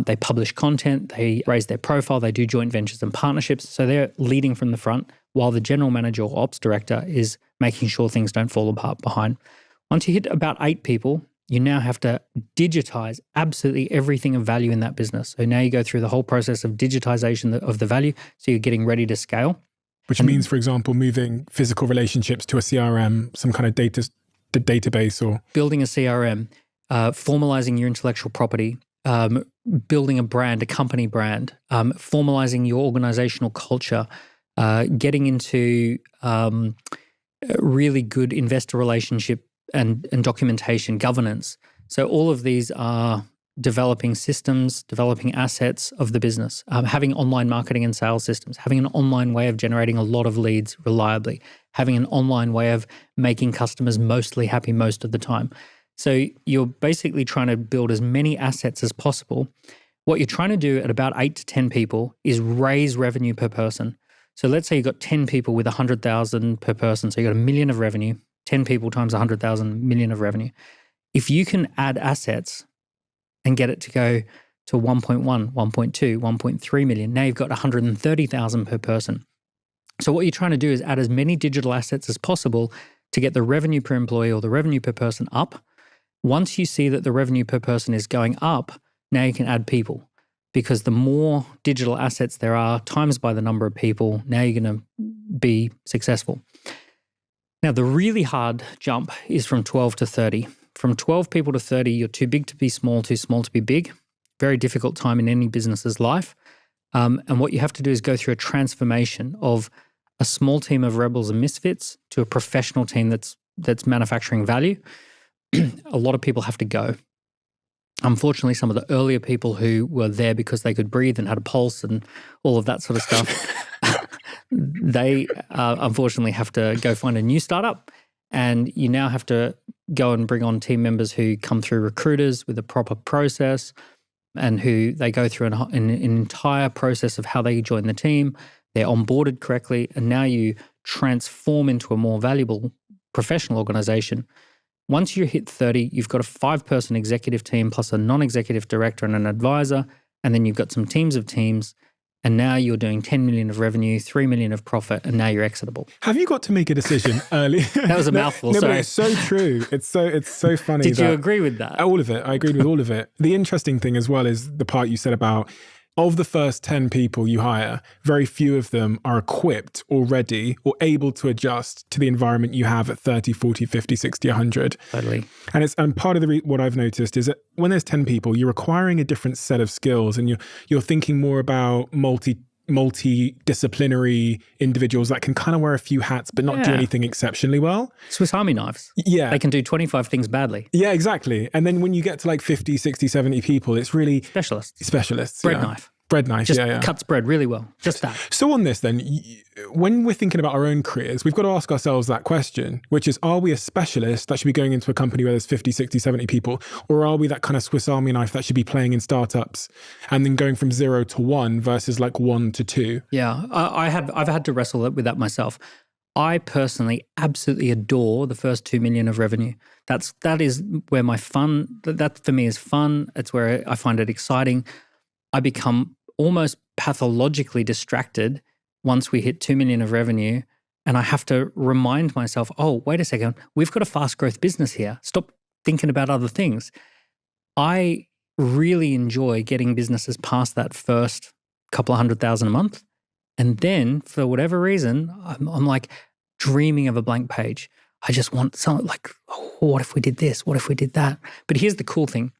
they publish content, they raise their profile, they do joint ventures and partnerships. So they're leading from the front, while the general manager or ops director is making sure things don't fall apart behind. Once you hit about 8 people, you now have to digitize absolutely everything of value in that business. So now you go through the whole process of digitization of the value, so you're getting ready to scale. Which means, for example, moving physical relationships to a CRM, some kind of database, or building a CRM, formalizing your intellectual property, building a brand, a company brand, formalizing your organizational culture, getting into really good investor relationship and documentation, governance. So all of these are developing systems, developing assets of the business, having online marketing and sales systems, having an online way of generating a lot of leads reliably, having an online way of making customers mostly happy most of the time. So you're basically trying to build as many assets as possible. What you're trying to do at about 8 to 10 people is raise revenue per person. So let's say you've got 10 people with 100,000 per person. So you've got $1 million of revenue, 10 people times 100,000, $1 million of revenue. If you can add assets and get it to go to 1.1, 1.2, 1.3 million. Now you've got 130,000 per person. So what you're trying to do is add as many digital assets as possible to get the revenue per employee or the revenue per person up. Once you see that the revenue per person is going up, now you can add people, because the more digital assets there are times by the number of people, now you're going to be successful. Now, the really hard jump is from 12 to 30. From 12 people to 30, you're too big to be small, too small to be big. Very difficult time in any business's life. And what you have to do is go through a transformation of a small team of rebels and misfits to a professional team that's manufacturing value. A lot of people have to go. Unfortunately, some of the earlier people who were there because they could breathe and had a pulse and all of that sort of stuff, they unfortunately have to go find a new startup. And you now have to go and bring on team members who come through recruiters with a proper process and who they go through an entire process of how they join the team. They're onboarded correctly. And now you transform into a more valuable professional organization. Once you hit 30, you've got a 5-person executive team plus a non-executive director and an advisor. And then you've got some teams of teams. And now you're doing 10 million of revenue, 3 million of profit, and now you're exitable. Have you got to make a decision early? That was a mouthful. No, sorry. but it's so true. It's so funny. Did you agree with that? All of it. I agreed with all of it. The interesting thing as well is the part you said about, of the first 10 people you hire, very few of them are equipped already or able to adjust to the environment you have at 30, 40, 50, 60, 100. Totally. And part of what I've noticed is that when there's 10 people, you're acquiring a different set of skills, and you're thinking more about multidisciplinary individuals that can kind of wear a few hats but not do anything exceptionally well. Swiss Army knives. Yeah. They can do 25 things badly. Yeah, exactly. And then when you get to like 50, 60, 70 people, it's really... Specialists. Bread knife. Bread knife, just cuts bread really well. Just that. So on this then, when we're thinking about our own careers, we've got to ask ourselves that question, which is, are we a specialist that should be going into a company where there's 50, 60, 70 people? Or are we that kind of Swiss Army knife that should be playing in startups and then going from 0 to 1 versus like 1 to 2? Yeah, I've had to wrestle with that myself. I personally absolutely adore the first 2 million of revenue. That is where my fun, that for me is fun. It's where I find it exciting. I become almost pathologically distracted once we hit 2 million of revenue, and I have to remind myself, oh, wait a second, we've got a fast growth business here. Stop thinking about other things. I really enjoy getting businesses past that first couple of 100,000 a month. And then for whatever reason, I'm like dreaming of a blank page. I just want something like, oh, what if we did this? What if we did that? But here's the cool thing.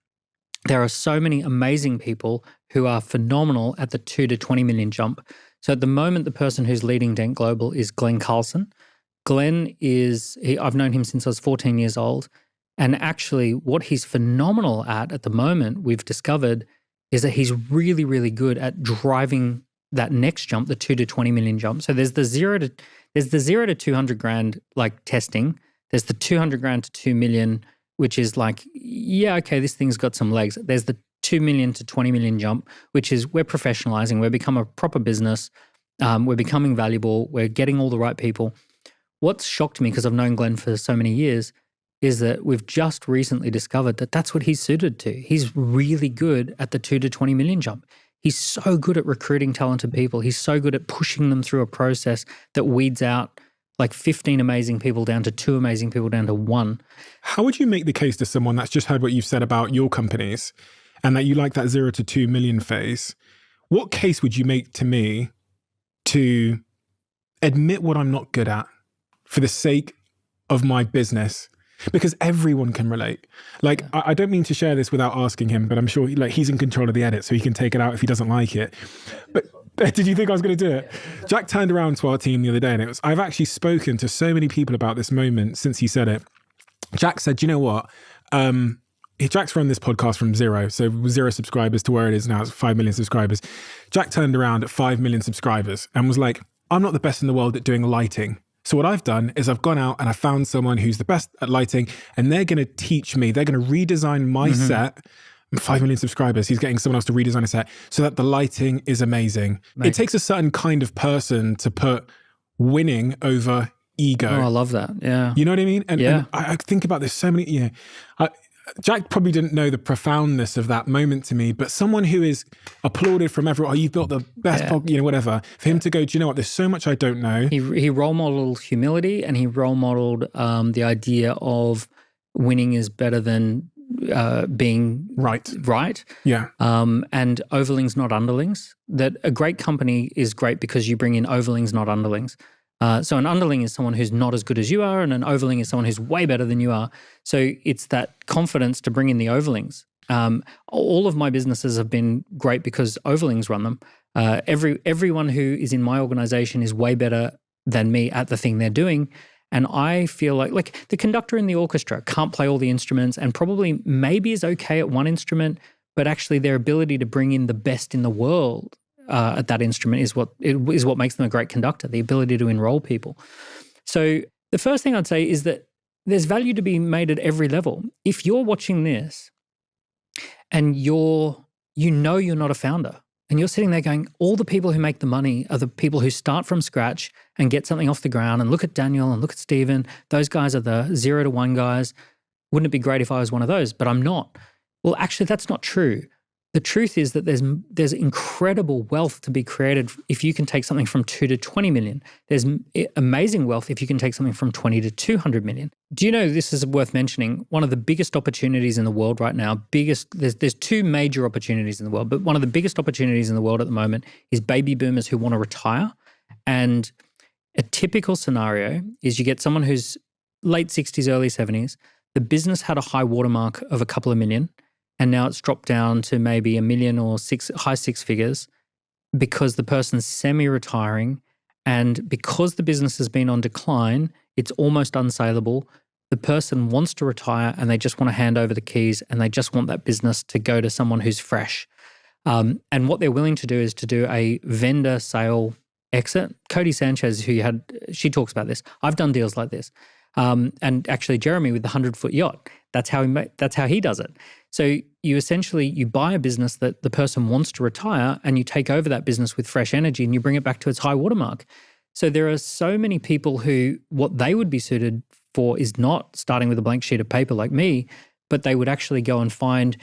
There are so many amazing people who are phenomenal at the 2 to 20 million jump. So at the moment, the person who's leading Dent Global is Glenn Carlson. Glenn I've known him since I was 14 years old. And actually what he's phenomenal at the moment, we've discovered, is that he's really, really good at driving that next jump, the 2 to 20 million jump. So there's the 0 to 200 grand like testing. There's the 200 grand to 2 million, which is like, yeah, okay, this thing's got some legs. There's the 2 million to 20 million jump, which is we're professionalizing, we're becoming a proper business, we're becoming valuable, we're getting all the right people. What's shocked me, because I've known Glenn for so many years, is that we've just recently discovered that that's what he's suited to. He's really good at the 2 to 20 million jump. He's so good at recruiting talented people. He's so good at pushing them through a process that weeds out like 15 amazing people down to 2 amazing people down to 1. How would you make the case to someone that's just heard what you've said about your companies and that you like that 0 to 2 million phase? What case would you make to me to admit what I'm not good at for the sake of my business? Because everyone can relate. Like, I don't mean to share this without asking him, but I'm sure he's in control of the edit, so he can take it out if he doesn't like it. But did you think I was going to do it? Jack turned around to our team the other day, and I've actually spoken to so many people about this moment since he said it. Jack said, you know what? Jack's run this podcast from 0, so 0 subscribers to where it is now, it's 5 million subscribers. Jack turned around at 5 million subscribers and was like, I'm not the best in the world at doing lighting. So what I've done is I've gone out and I found someone who's the best at lighting, and they're going to teach me, they're going to redesign my set. 5 million subscribers, he's getting someone else to redesign a set so that the lighting is amazing. It takes a certain kind of person to put winning over ego. Oh, I love that. Yeah. You know what I mean? And I think about this so many, Jack probably didn't know the profoundness of that moment to me, but someone who is applauded from everyone, you've built the best whatever, for him to go, do you know what, there's so much I don't know. He role modeled humility, and he role modeled the idea of winning is better than being right. Yeah. And overlings, not underlings. That a great company is great because you bring in overlings, not underlings. So an underling is someone who's not as good as you are, and an overling is someone who's way better than you are. So it's that confidence to bring in the overlings. All of my businesses have been great because overlings run them. Everyone who is in my organization is way better than me at the thing they're doing. And I feel like the conductor in the orchestra can't play all the instruments and probably maybe is okay at one instrument, but actually their ability to bring in the best in the world at that instrument is what makes them a great conductor, the ability to enroll people. So the first thing I'd say is that there's value to be made at every level. If you're watching this and you're not a founder, and you're sitting there going, all the people who make the money are the people who start from scratch and get something off the ground, and look at Daniel and look at Stephen. Those guys are the 0 to 1 guys. Wouldn't it be great if I was one of those? But I'm not. Well, actually, that's not true. The truth is that there's incredible wealth to be created if you can take something from 2 to 20 million. There's amazing wealth if you can take something from 20 to 200 million. Do you know, this is worth mentioning, one of the biggest opportunities in the world right now, there's two major opportunities in the world, but one of the biggest opportunities in the world at the moment is baby boomers who want to retire. And a typical scenario is you get someone who's late 60s, early 70s. The business had a high watermark of a couple of million, and now it's dropped down to maybe $1 million or high six figures because the person's semi-retiring, and because the business has been on decline, it's almost unsaleable. The person wants to retire and they just want to hand over the keys, and they just want that business to go to someone who's fresh. And what they're willing to do is to do a vendor sale exit. Cody Sanchez, she talks about this. I've done deals like this. And actually Jeremy with the 100-foot yacht, that's how he does it. So you buy a business that the person wants to retire, and you take over that business with fresh energy and you bring it back to its high watermark. So there are so many people who what they would be suited for is not starting with a blank sheet of paper like me, but they would actually go and find,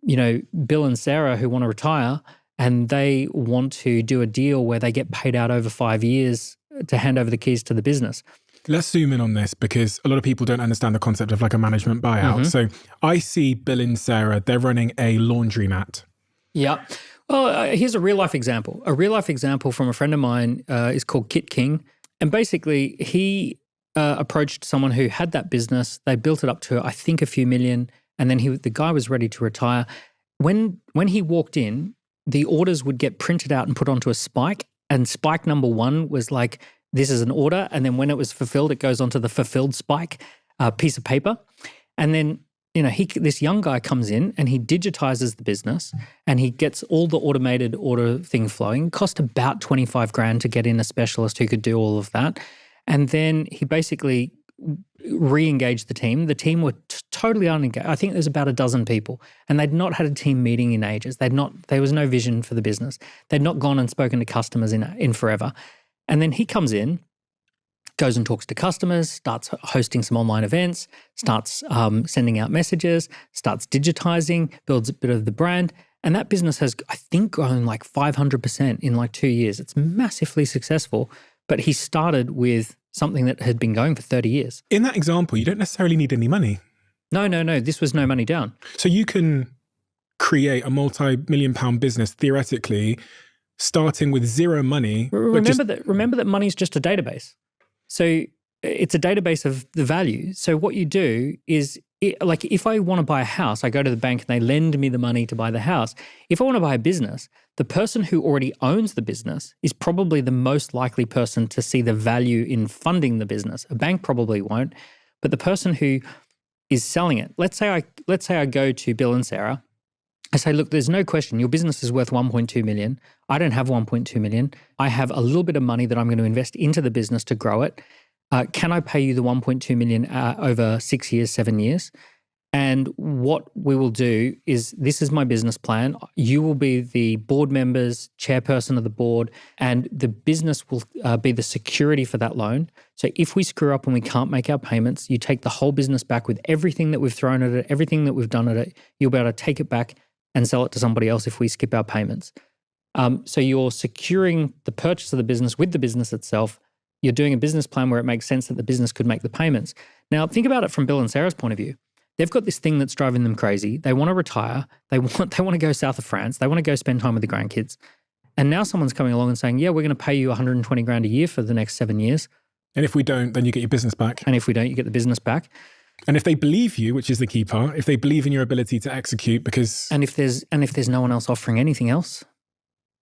Bill and Sarah who want to retire, and they want to do a deal where they get paid out over 5 years to hand over the keys to the business. Let's zoom in on this because a lot of people don't understand the concept of like a management buyout. So I see Bill and Sarah, they're running a laundromat. Yeah. Well, here's a real life example. A real life example from a friend of mine is called Kit King. And basically he approached someone who had that business. They built it up to, I think, a few million. And then the guy was ready to retire. When he walked in, the orders would get printed out and put onto a spike. And spike number 1 was like, this is an order. And then when it was fulfilled, it goes onto the fulfilled spike piece of paper. And then, this young guy comes in and he digitizes the business and he gets all the automated order thing flowing. It cost about 25 grand to get in a specialist who could do all of that. And then he basically re-engaged the team. The team were totally unengaged. I think there's about a dozen people, and they'd not had a team meeting in ages. There was no vision for the business. They'd not gone and spoken to customers in forever. And then he comes in, goes and talks to customers, starts hosting some online events, starts sending out messages, starts digitizing, builds a bit of the brand. And that business has, I think, grown like 500% in like 2 years. It's massively successful, but he started with something that had been going for 30 years. In that example, you don't necessarily need any money. No. This was no money down. So you can create a multi-million pound business theoretically starting with zero money. Remember that money is just a database. So it's a database of the value. So what you do is, like if I want to buy a house, I go to the bank and they lend me the money to buy the house. If I want to buy a business, the person who already owns the business is probably the most likely person to see the value in funding the business. A bank probably won't, but the person who is selling it. Let's say I go to Bill and Sarah. I say, look, there's no question your business is worth 1.2 million. I don't have 1.2 million. I have a little bit of money that I'm going to invest into the business to grow it. Can I pay you the 1.2 million over 6 years, 7 years? And what we will do is, this is my business plan. You will be the board members, chairperson of the board, and the business will be the security for that loan. So if we screw up and we can't make our payments, you take the whole business back with everything that we've thrown at it, everything that we've done at it. You'll be able to take it back and sell it to somebody else if we skip our payments. So you're securing the purchase of the business with the business itself. You're doing a business plan where it makes sense that the business could make the payments. Now, think about it from Bill and Sarah's point of view. They've got this thing that's driving them crazy. They want to retire. They want to go south of France. They want to go spend time with the grandkids. And now someone's coming along and saying, yeah, we're going to pay you 120 grand a year for the next 7 years. And if we don't, then you get your business back. And if we don't, you get the business back. And if they believe you, which is the key part, if they believe in your ability to execute, because... And if there's no one else offering anything else,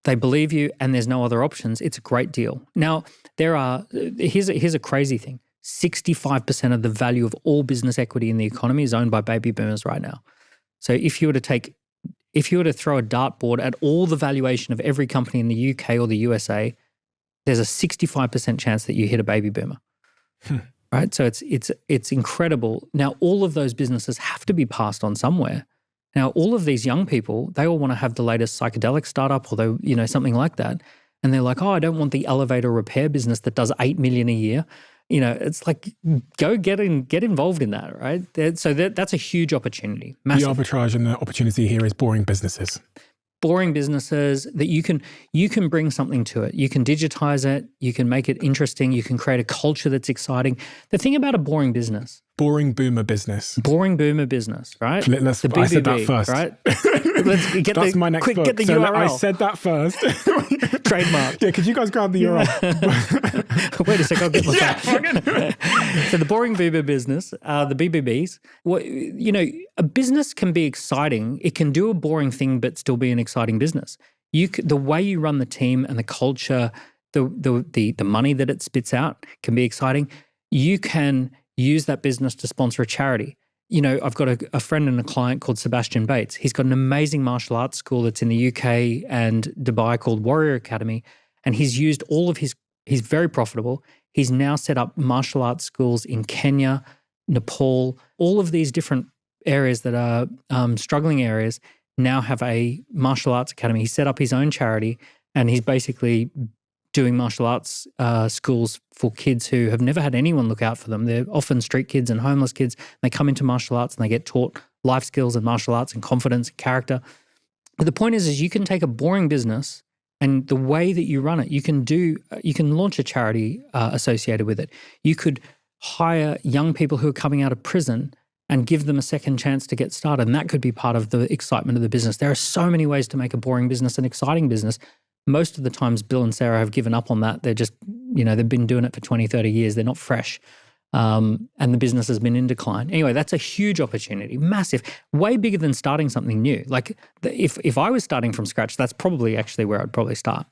they believe you and there's no other options, it's a great deal. Now, here's a crazy thing. 65% of the value of all business equity in the economy is owned by baby boomers right now. So if you were to throw a dartboard at all the valuation of every company in the UK or the USA, there's a 65% chance that you hit a baby boomer. Right? So it's incredible. Now, all of those businesses have to be passed on somewhere. Now, all of these young people, they all want to have the latest psychedelic startup or something like that. And they're like, oh, I don't want the elevator repair business that does 8 million a year. It's like, go get involved in that, right? So that's a huge opportunity. Massive. The arbitrage and the opportunity here is boring businesses. Boring businesses that you can bring something to it. You can digitize it. You can make it interesting. You can create a culture that's exciting. The thing about a boring business. Boring boomer business. Boring boomer business, right? The BBB, I said that first. Right? Let's get That's my next book. Get the so URL. I said that first. Trademark. Yeah, could you guys grab the URL? Wait a sec, I'll get my phone. So the boring boomer business, the BBBs, a business can be exciting. It can do a boring thing but still be an exciting business. The way you run the team and the culture, the money that it spits out can be exciting. You can use that business to sponsor a charity. I've got a friend and a client called Sebastian Bates. He's got an amazing martial arts school that's in the UK and Dubai called Warrior Academy. And he's used he's very profitable. He's now set up martial arts schools in Kenya, Nepal, all of these different areas that are struggling areas now have a martial arts academy. He set up his own charity and he's basically doing martial arts schools for kids who have never had anyone look out for them. They're often street kids and homeless kids. They come into martial arts and they get taught life skills and martial arts and confidence and character. But the point is you can take a boring business and the way that you run it, you can launch a charity associated with it. You could hire young people who are coming out of prison and give them a second chance to get started. And that could be part of the excitement of the business. There are so many ways to make a boring business an exciting business. Most of the times Bill and Sarah have given up on that. They're just, they've been doing it for 20, 30 years. They're not fresh. And the business has been in decline. Anyway, that's a huge opportunity, massive, way bigger than starting something new. Like if I was starting from scratch, that's probably actually where I'd probably start.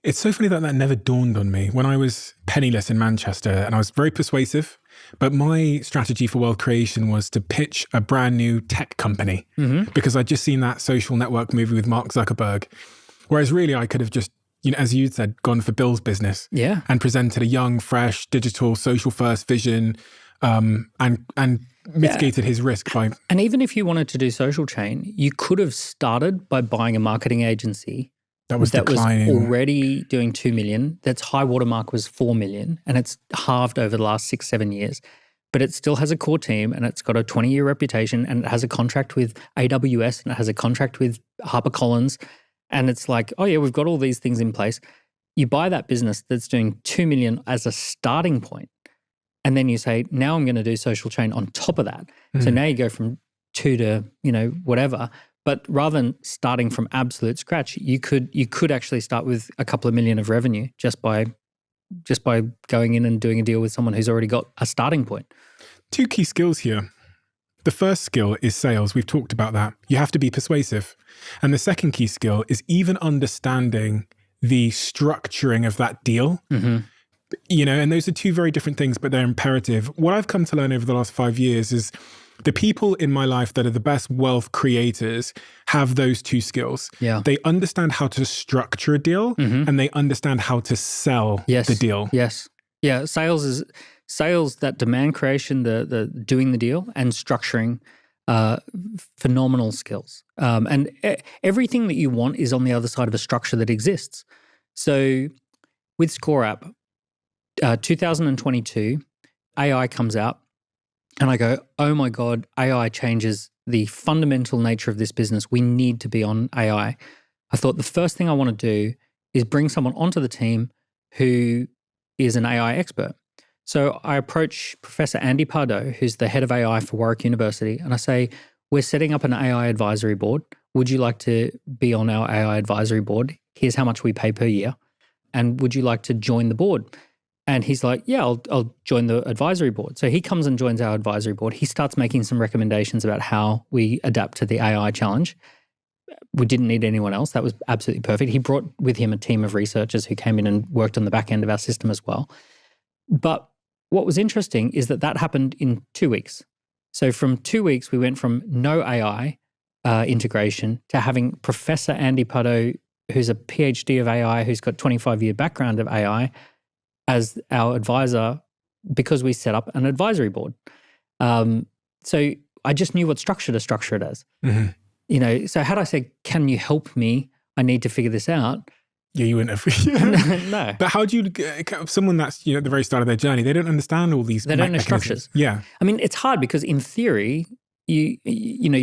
It's so funny that never dawned on me. When I was penniless in Manchester and I was very persuasive, but my strategy for wealth creation was to pitch a brand new tech company because I'd just seen that social network movie with Mark Zuckerberg. Whereas really I could have just, as you said, gone for Bill's business and presented a young, fresh, digital, social first vision and mitigated his risk by... And even if you wanted to do social chain, you could have started by buying a marketing agency that was already doing 2 million. That's high watermark was 4 million and it's halved over the last 6-7 years. But it still has a core team and it's got a 20-year reputation and it has a contract with AWS and it has a contract with HarperCollins. And it's like, oh yeah, we've got all these things in place. You buy that business that's doing 2 million as a starting point. And then you say, now I'm going to do social chain on top of that. So now you go from 2 to, whatever. But rather than starting from absolute scratch, you could actually start with a couple of million of revenue just by going in and doing a deal with someone who's already got a starting point. 2 key skills here. The first skill is sales. We've talked about that. You have to be persuasive. And the second key skill is even understanding the structuring of that deal. And those are 2 very different things, but they're imperative. What I've come to learn over the last 5 years is the people in my life that are the best wealth creators have those 2 skills. Yeah. They understand how to structure a deal and they understand how to sell the deal. Yes. Yeah. Sales sales, that demand creation, the doing the deal, and structuring, phenomenal skills. And everything that you want is on the other side of a structure that exists. So with Score App, 2022, AI comes out, and I go, oh my God, AI changes the fundamental nature of this business. We need to be on AI. I thought the first thing I want to do is bring someone onto the team who is an AI expert. So I approach Professor Andy Pardo, who's the head of AI for Warwick University, and I say, we're setting up an AI advisory board. Would you like to be on our AI advisory board? Here's how much we pay per year. And would you like to join the board? And he's like, yeah, I'll join the advisory board. So he comes and joins our advisory board. He starts making some recommendations about how we adapt to the AI challenge. We didn't need anyone else. That was absolutely perfect. He brought with him a team of researchers who came in and worked on the back end of our system as well. But what was interesting is that happened in 2 weeks. So from 2 weeks, we went from no AI integration to having Professor Andy Pardo, who's a PhD of AI, who's got 25-year background of AI, as our advisor because we set up an advisory board. So I just knew what structure to structure it as. Mm-hmm. So had I said, can you help me? I need to figure this out. Yeah, you wouldn't have. No. But how do you, someone that's at the very start of their journey, they don't understand all these. They don't know structures. Yeah. I mean, it's hard because in theory, you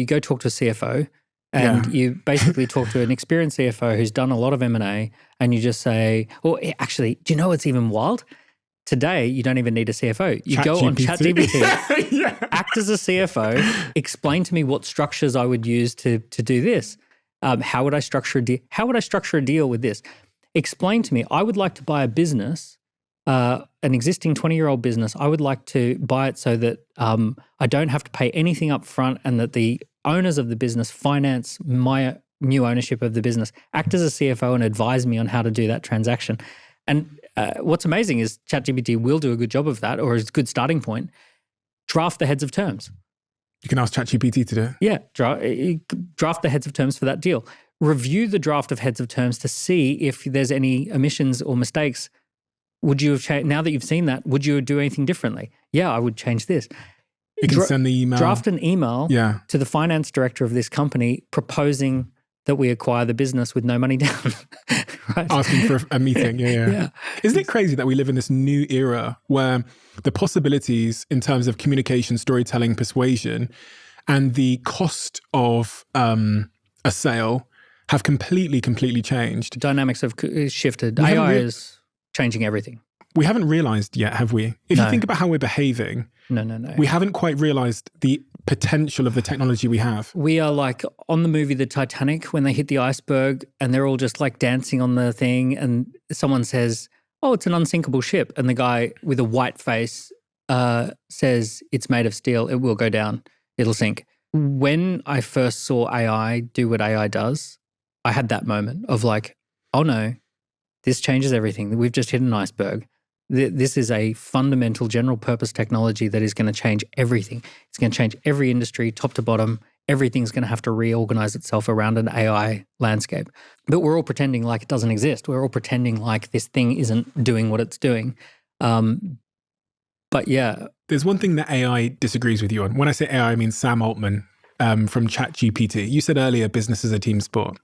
go talk to a CFO and you basically talk to an experienced CFO who's done a lot of M&A, and you just say, well, actually, do you know what's even wild? Today, you don't even need a CFO. You go on ChatGPT, act as a CFO, explain to me what structures I would use to do this. How would I structure a deal? How would I structure a deal with this? Explain to me. I would like to buy a business, an existing 20-year-old business. I would like to buy it so that I don't have to pay anything up front, and that the owners of the business finance my new ownership of the business. Act as a CFO and advise me on how to do that transaction. And what's amazing is ChatGPT will do a good job of that, or is a good starting point. Draft the heads of terms. You can ask ChatGPT to do it. Yeah, draft the heads of terms for that deal. Review the draft of heads of terms to see if there's any omissions or mistakes. Would you have changed, now that you've seen that, would you do anything differently? Yeah, I would change this. You can send the email. Draft an email to the finance director of this company proposing that we acquire the business with no money down. Right? Asking for a meeting. Yeah. Isn't it crazy that we live in this new era where the possibilities in terms of communication, storytelling, persuasion, and the cost of a sale have completely changed? Dynamics have shifted. AI is changing everything. We haven't realized yet, have we? If you think about how we're behaving, no. We haven't quite realized the potential of the technology we have. We are like on the movie The Titanic when they hit the iceberg and they're all just like dancing on the thing, and someone says, oh, it's an unsinkable ship. And the guy with a white face says, it's made of steel. It will go down. It'll sink. When I first saw AI do what AI does, I had that moment of like, oh no, this changes everything. We've just hit an iceberg. This is a fundamental general purpose technology that is going to change everything. It's going to change every industry, top to bottom. Everything's going to have to reorganize itself around an AI landscape. But we're all pretending like it doesn't exist. We're all pretending like this thing isn't doing what it's doing. But yeah. There's one thing that AI disagrees with you on. When I say AI, I mean Sam Altman from ChatGPT. You said earlier, business is a team sport.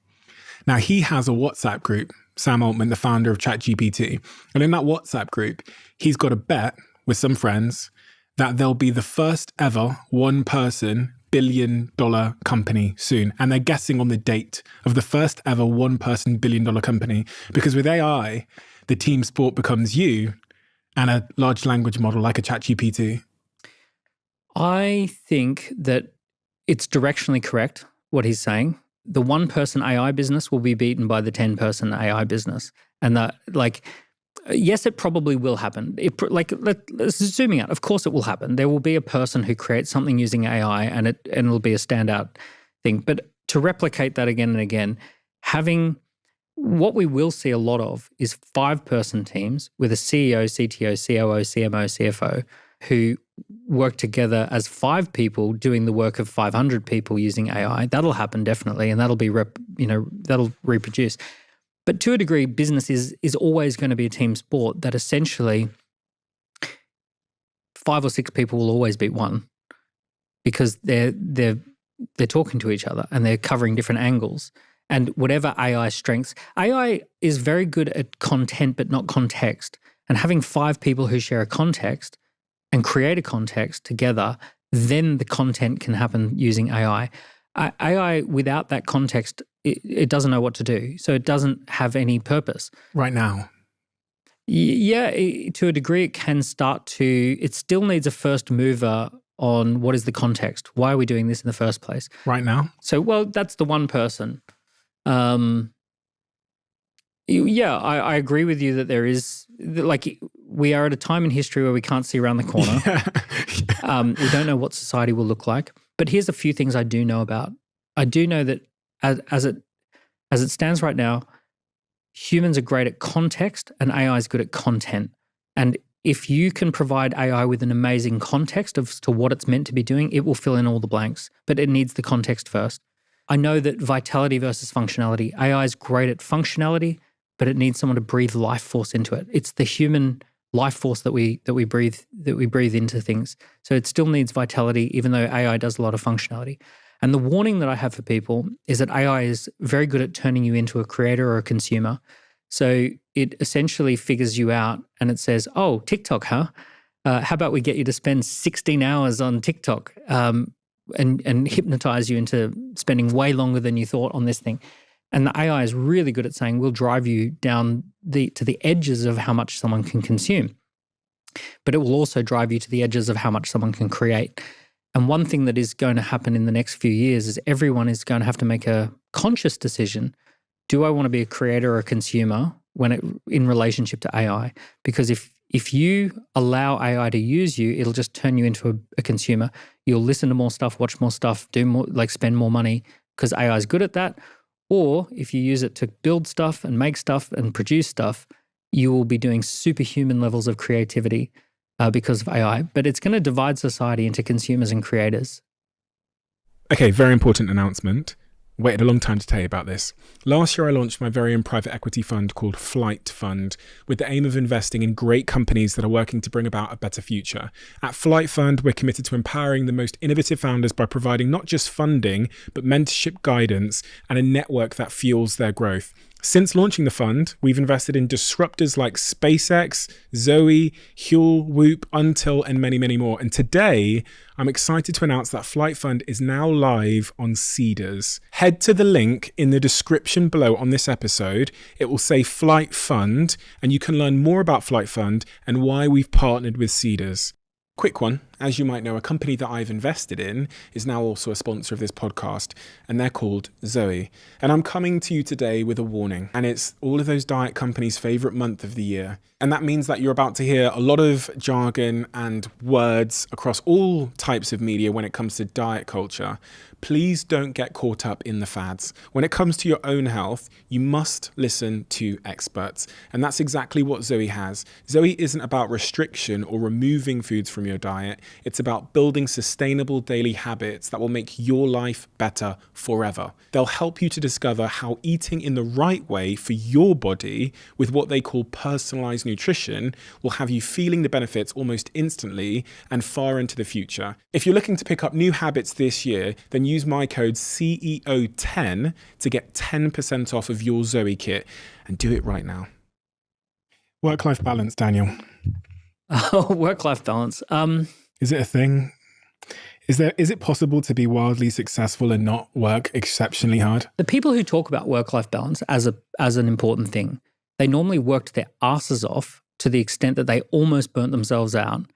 Now, he has a WhatsApp group, Sam Altman, the founder of ChatGPT. And in that WhatsApp group, he's got a bet with some friends that there'll be the first ever one-person billion-dollar company soon. And they're guessing on the date of the first ever one-person billion-dollar company. Because with AI, the team sport becomes you and a large language model like a ChatGPT. I think that it's directionally correct, what he's saying. The one-person AI business will be beaten by the 10-person AI business. And that, like, yes, it probably will happen. Let's zooming out. Of course it will happen. There will be a person who creates something using AI and it'll be a standout thing. But to replicate that again and again, what we will see a lot of is 5-person teams with a CEO, CTO, COO, CMO, CFO who work together as 5 people doing the work of 500 people using AI. That'll happen definitely, and that'll be that'll reproduce. But to a degree, business is always going to be a team sport that essentially 5 or 6 people will always beat one because they're talking to each other and they're covering different angles. And whatever AI strengths, AI is very good at content but not context. And having 5 people who share a context and create a context together, then the content can happen using AI. AI without that context, it doesn't know what to do. So it doesn't have any purpose. Right now. Yeah, to a degree it can start to, it still needs a first mover on what is the context. Why are we doing this in the first place? Right now? So, well, that's the one person. Yeah, I agree with you that there is, like, we are at a time in history where we can't see around the corner. We don't know what society will look like. But here's a few things I do know about. I do know that as it stands right now, humans are great at context and AI is good at content. And if you can provide AI with an amazing context as to what it's meant to be doing, it will fill in all the blanks. But it needs the context first. I know that vitality versus functionality. AI is great at functionality, but it needs someone to breathe life force into it. It's the human life force that we breathe into things. So it still needs vitality, even though AI does a lot of functionality. And the warning that I have for people is that AI is very good at turning you into a creator or a consumer. So it essentially figures you out and it says, "Oh, TikTok, huh? How about we get you to spend 16 hours on TikTok and hypnotize you into spending way longer than you thought on this thing." And the AI is really good at saying, we'll drive you down to the edges of how much someone can consume. But it will also drive you to the edges of how much someone can create. And one thing that is going to happen in the next few years is everyone is going to have to make a conscious decision. Do I want to be a creator or a consumer in relationship to AI? Because if you allow AI to use you, it'll just turn you into a consumer. You'll listen to more stuff, watch more stuff, do more, like spend more money because AI is good at that. Or if you use it to build stuff and make stuff and produce stuff, you will be doing superhuman levels of creativity because of AI. But it's going to divide society into consumers and creators. Okay, very important announcement. Waited a long time to tell you about this. Last year, I launched my very own private equity fund called Flight Fund with the aim of investing in great companies that are working to bring about a better future. At Flight Fund, we're committed to empowering the most innovative founders by providing not just funding, but mentorship, guidance, and a network that fuels their growth. Since launching the fund, we've invested in disruptors like SpaceX, Zoe, Huel, Whoop, Until, and many, many more. And today, I'm excited to announce that Flight Fund is now live on Seedrs. Head to the link in the description below on this episode. It will say Flight Fund, and you can learn more about Flight Fund and why we've partnered with Seedrs. Quick one, as you might know, a company that I've invested in is now also a sponsor of this podcast, and they're called Zoe. And I'm coming to you today with a warning, and it's all of those diet companies' favorite month of the year. And that means that you're about to hear a lot of jargon and words across all types of media when it comes to diet culture. Please don't get caught up in the fads. When it comes to your own health, you must listen to experts. And that's exactly what Zoe has. Zoe isn't about restriction or removing foods from your diet. It's about building sustainable daily habits that will make your life better forever. They'll help you to discover how eating in the right way for your body with what they call personalized nutrition will have you feeling the benefits almost instantly and far into the future. If you're looking to pick up new habits this year, then use my code CEO10 to get 10% off of your Zoe kit, and do it right now. Work-life balance, Daniel. Oh, work-life balance. Is it a thing? Is it possible to be wildly successful and not work exceptionally hard? The people who talk about work-life balance as an important thing, they normally worked their asses off to the extent that they almost burnt themselves out.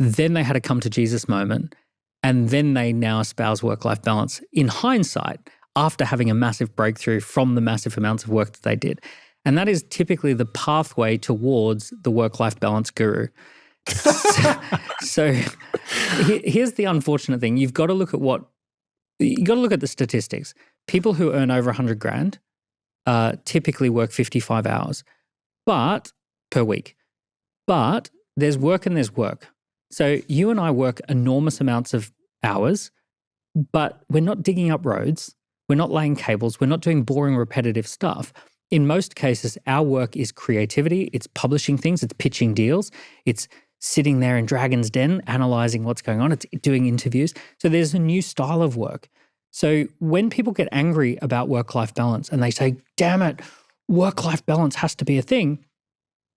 Then they had a come to Jesus moment. And then they now espouse work-life balance in hindsight after having a massive breakthrough from the massive amounts of work that they did. And that is typically the pathway towards the work-life balance guru. So here's the unfortunate thing. You've got to look at the statistics. People who earn over 100 grand typically work 55 hours per week. But there's work and there's work. So you and I work enormous amounts of hours, but we're not digging up roads. We're not laying cables. We're not doing boring, repetitive stuff. In most cases, our work is creativity. It's publishing things. It's pitching deals. It's sitting there in Dragon's Den analyzing what's going on. It's doing interviews. So there's a new style of work. So when people get angry about work-life balance and they say, damn it, work-life balance has to be a thing,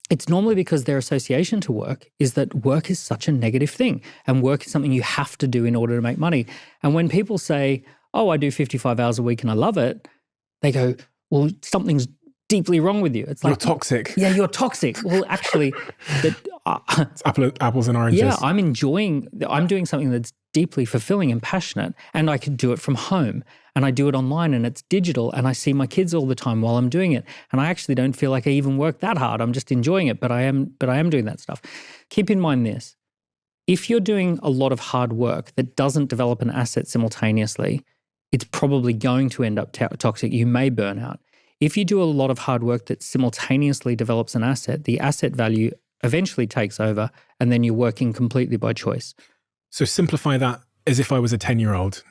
it's normally because their association to work is that work is such a negative thing and work is something you have to do in order to make money. And when people say, oh, I do 55 hours a week and I love it, they go, well, something's deeply wrong with you. It's like, you're toxic. Yeah, you're toxic. Well, actually, it's apples and oranges. Yeah, I'm doing something that's deeply fulfilling and passionate, and I can do it from home, and I do it online, and it's digital, and I see my kids all the time while I'm doing it, and I actually don't feel like I even work that hard. I'm just enjoying it, but I am doing that stuff. Keep in mind this: if you're doing a lot of hard work that doesn't develop an asset simultaneously, it's probably going to end up toxic. You may burn out. If you do a lot of hard work that simultaneously develops an asset, the asset value eventually takes over, and then you're working completely by choice. So simplify that as if I was a 10-year-old.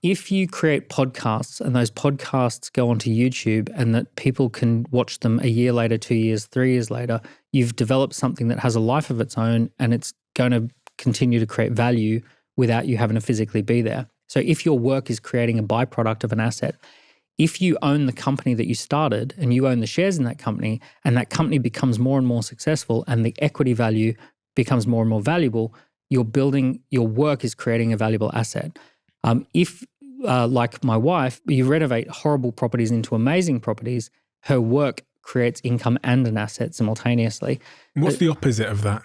If you create podcasts and those podcasts go onto YouTube and that people can watch them a year later, 2 years, 3 years later, you've developed something that has a life of its own and it's going to continue to create value without you having to physically be there. So if your work is creating a byproduct of an asset, if you own the company that you started and you own the shares in that company and that company becomes more and more successful and the equity value becomes more and more valuable, your work is creating a valuable asset. If, like my wife, you renovate horrible properties into amazing properties, her work creates income and an asset simultaneously. What's the opposite of that?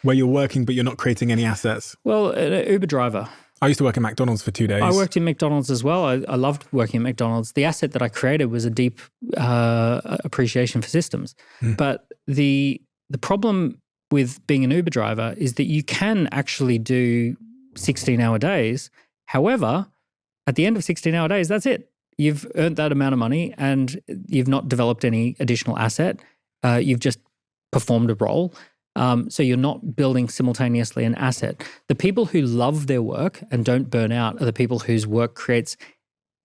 Where you're working but you're not creating any assets? Well, an Uber driver. I used to work at McDonald's for 2 days. I worked in McDonald's as well. I loved working at McDonald's. The asset that I created was a deep appreciation for systems. But the problem with being an Uber driver is that you can actually do 16-hour days. However, at the end of 16-hour days, that's it. You've earned that amount of money and you've not developed any additional asset. You've just performed a role. So you're not building simultaneously an asset. The people who love their work and don't burn out are the people whose work creates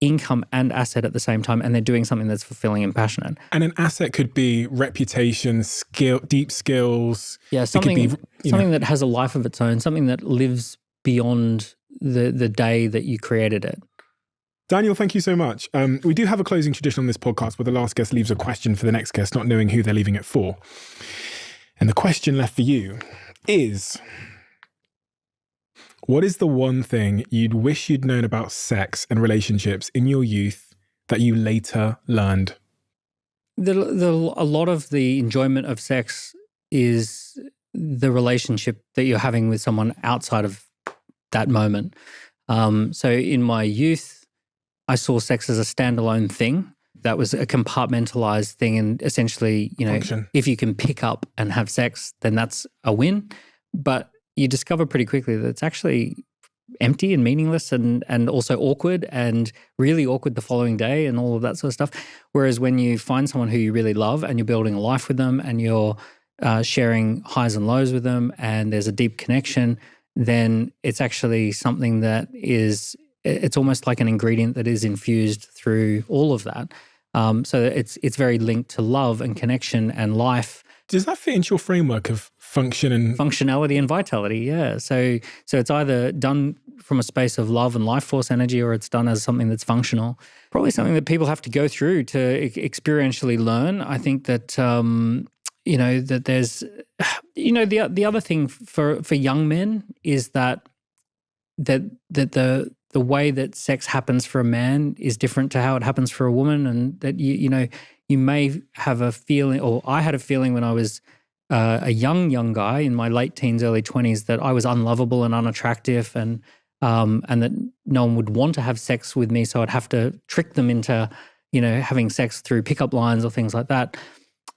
income and asset at the same time, and they're doing something that's fulfilling and passionate. And an asset could be reputation, skill, deep skills. Yeah, something that has a life of its own, something that lives beyond the day that you created it. Daniel, thank you so much. We do have a closing tradition on this podcast where the last guest leaves a question for the next guest, not knowing who they're leaving it for. And the question left for you is, what is the one thing you'd wish you'd known about sex and relationships in your youth that you later learned? A lot of the enjoyment of sex is the relationship that you're having with someone outside of that moment. So in my youth, I saw sex as a standalone thing. That was a compartmentalized thing, and essentially, function. If you can pick up and have sex, then that's a win. But you discover pretty quickly that it's actually empty and meaningless and also awkward, and really awkward the following day and all of that sort of stuff. Whereas when you find someone who you really love and you're building a life with them and you're sharing highs and lows with them and there's a deep connection, then it's actually something that it's almost like an ingredient that is infused through all of that. So it's very linked to love and connection and life. Does that fit into your framework of function and functionality and vitality? Yeah. So it's either done from a space of love and life force energy, or it's done as something that's functional. Probably something that people have to go through to experientially learn. I think that that there's the other thing for young men is that the way that sex happens for a man is different to how it happens for a woman, and that you may have a feeling, or I had a feeling when I was a young guy in my late teens, early 20s, that I was unlovable and unattractive, and that no one would want to have sex with me, so I'd have to trick them into having sex through pickup lines or things like that.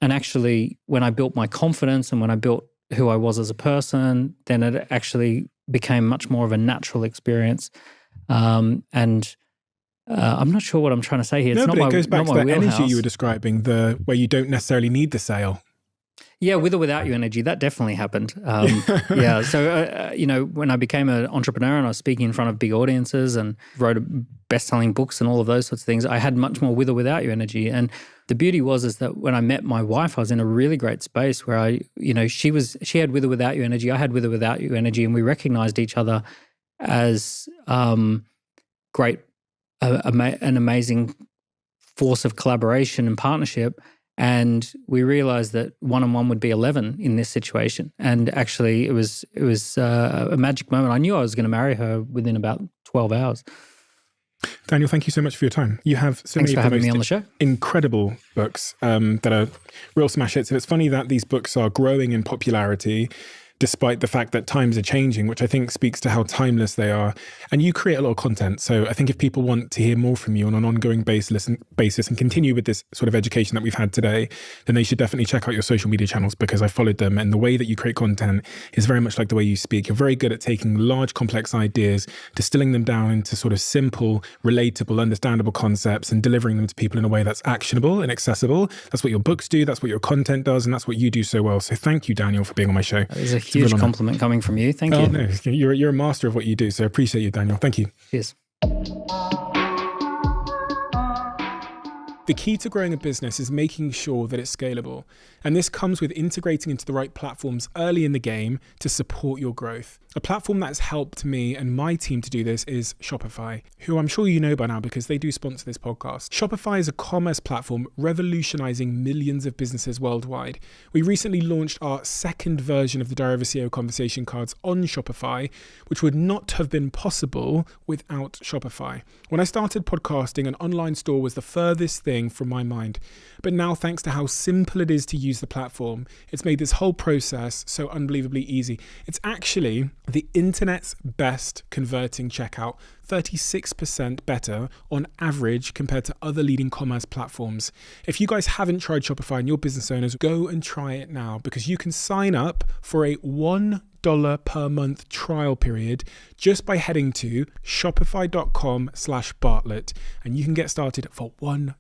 And actually, when I built my confidence and when I built who I was as a person, then it actually became much more of a natural experience. I'm not sure what I'm trying to say here. It goes back to that energy you were describing, where you don't necessarily need the sale. Yeah, with or without you energy, that definitely happened. Yeah, so when I became an entrepreneur and I was speaking in front of big audiences and wrote best-selling books and all of those sorts of things, I had much more with or without you energy. And the beauty is that when I met my wife, I was in a really great space where she had with or without you energy, I had with or without you energy, and we recognized each other as great, an amazing force of collaboration and partnership. And we realized that 1 and 1 would be 11 in this situation. And actually it was a magic moment. I knew I was going to marry her within about 12 hours. Daniel, thank you so much for your time. You have so Thanks many for having me on the show. Incredible books that are real smash hits. So it's funny that these books are growing in popularity despite the fact that times are changing, which I think speaks to how timeless they are. And you create a lot of content. So I think if people want to hear more from you on an ongoing basis and continue with this sort of education that we've had today, then they should definitely check out your social media channels, because I followed them. And the way that you create content is very much like the way you speak. You're very good at taking large, complex ideas, distilling them down into sort of simple, relatable, understandable concepts and delivering them to people in a way that's actionable and accessible. That's what your books do. That's what your content does. And that's what you do so well. So thank you, Daniel, for being on my show. That is a huge compliment coming from you. Thank you. No, you're a master of what you do. So I appreciate you, Daniel. Thank you. Cheers. The key to growing a business is making sure that it's scalable. And this comes with integrating into the right platforms early in the game to support your growth. A platform that has helped me and my team to do this is Shopify, who I'm sure you know by now because they do sponsor this podcast. Shopify is a commerce platform revolutionizing millions of businesses worldwide. We recently launched our second version of the Diary of a CEO conversation cards on Shopify, which would not have been possible without Shopify. When I started podcasting, an online store was the furthest thing from my mind. But now, thanks to how simple it is to use the platform, it's made this whole process so unbelievably easy. It's actually the internet's best converting checkout, 36% better on average compared to other leading commerce platforms. If you guys haven't tried Shopify and you're business owners, go and try it now, because you can sign up for a $1 per month trial period just by heading to shopify.com/Bartlett, and you can get started for $1.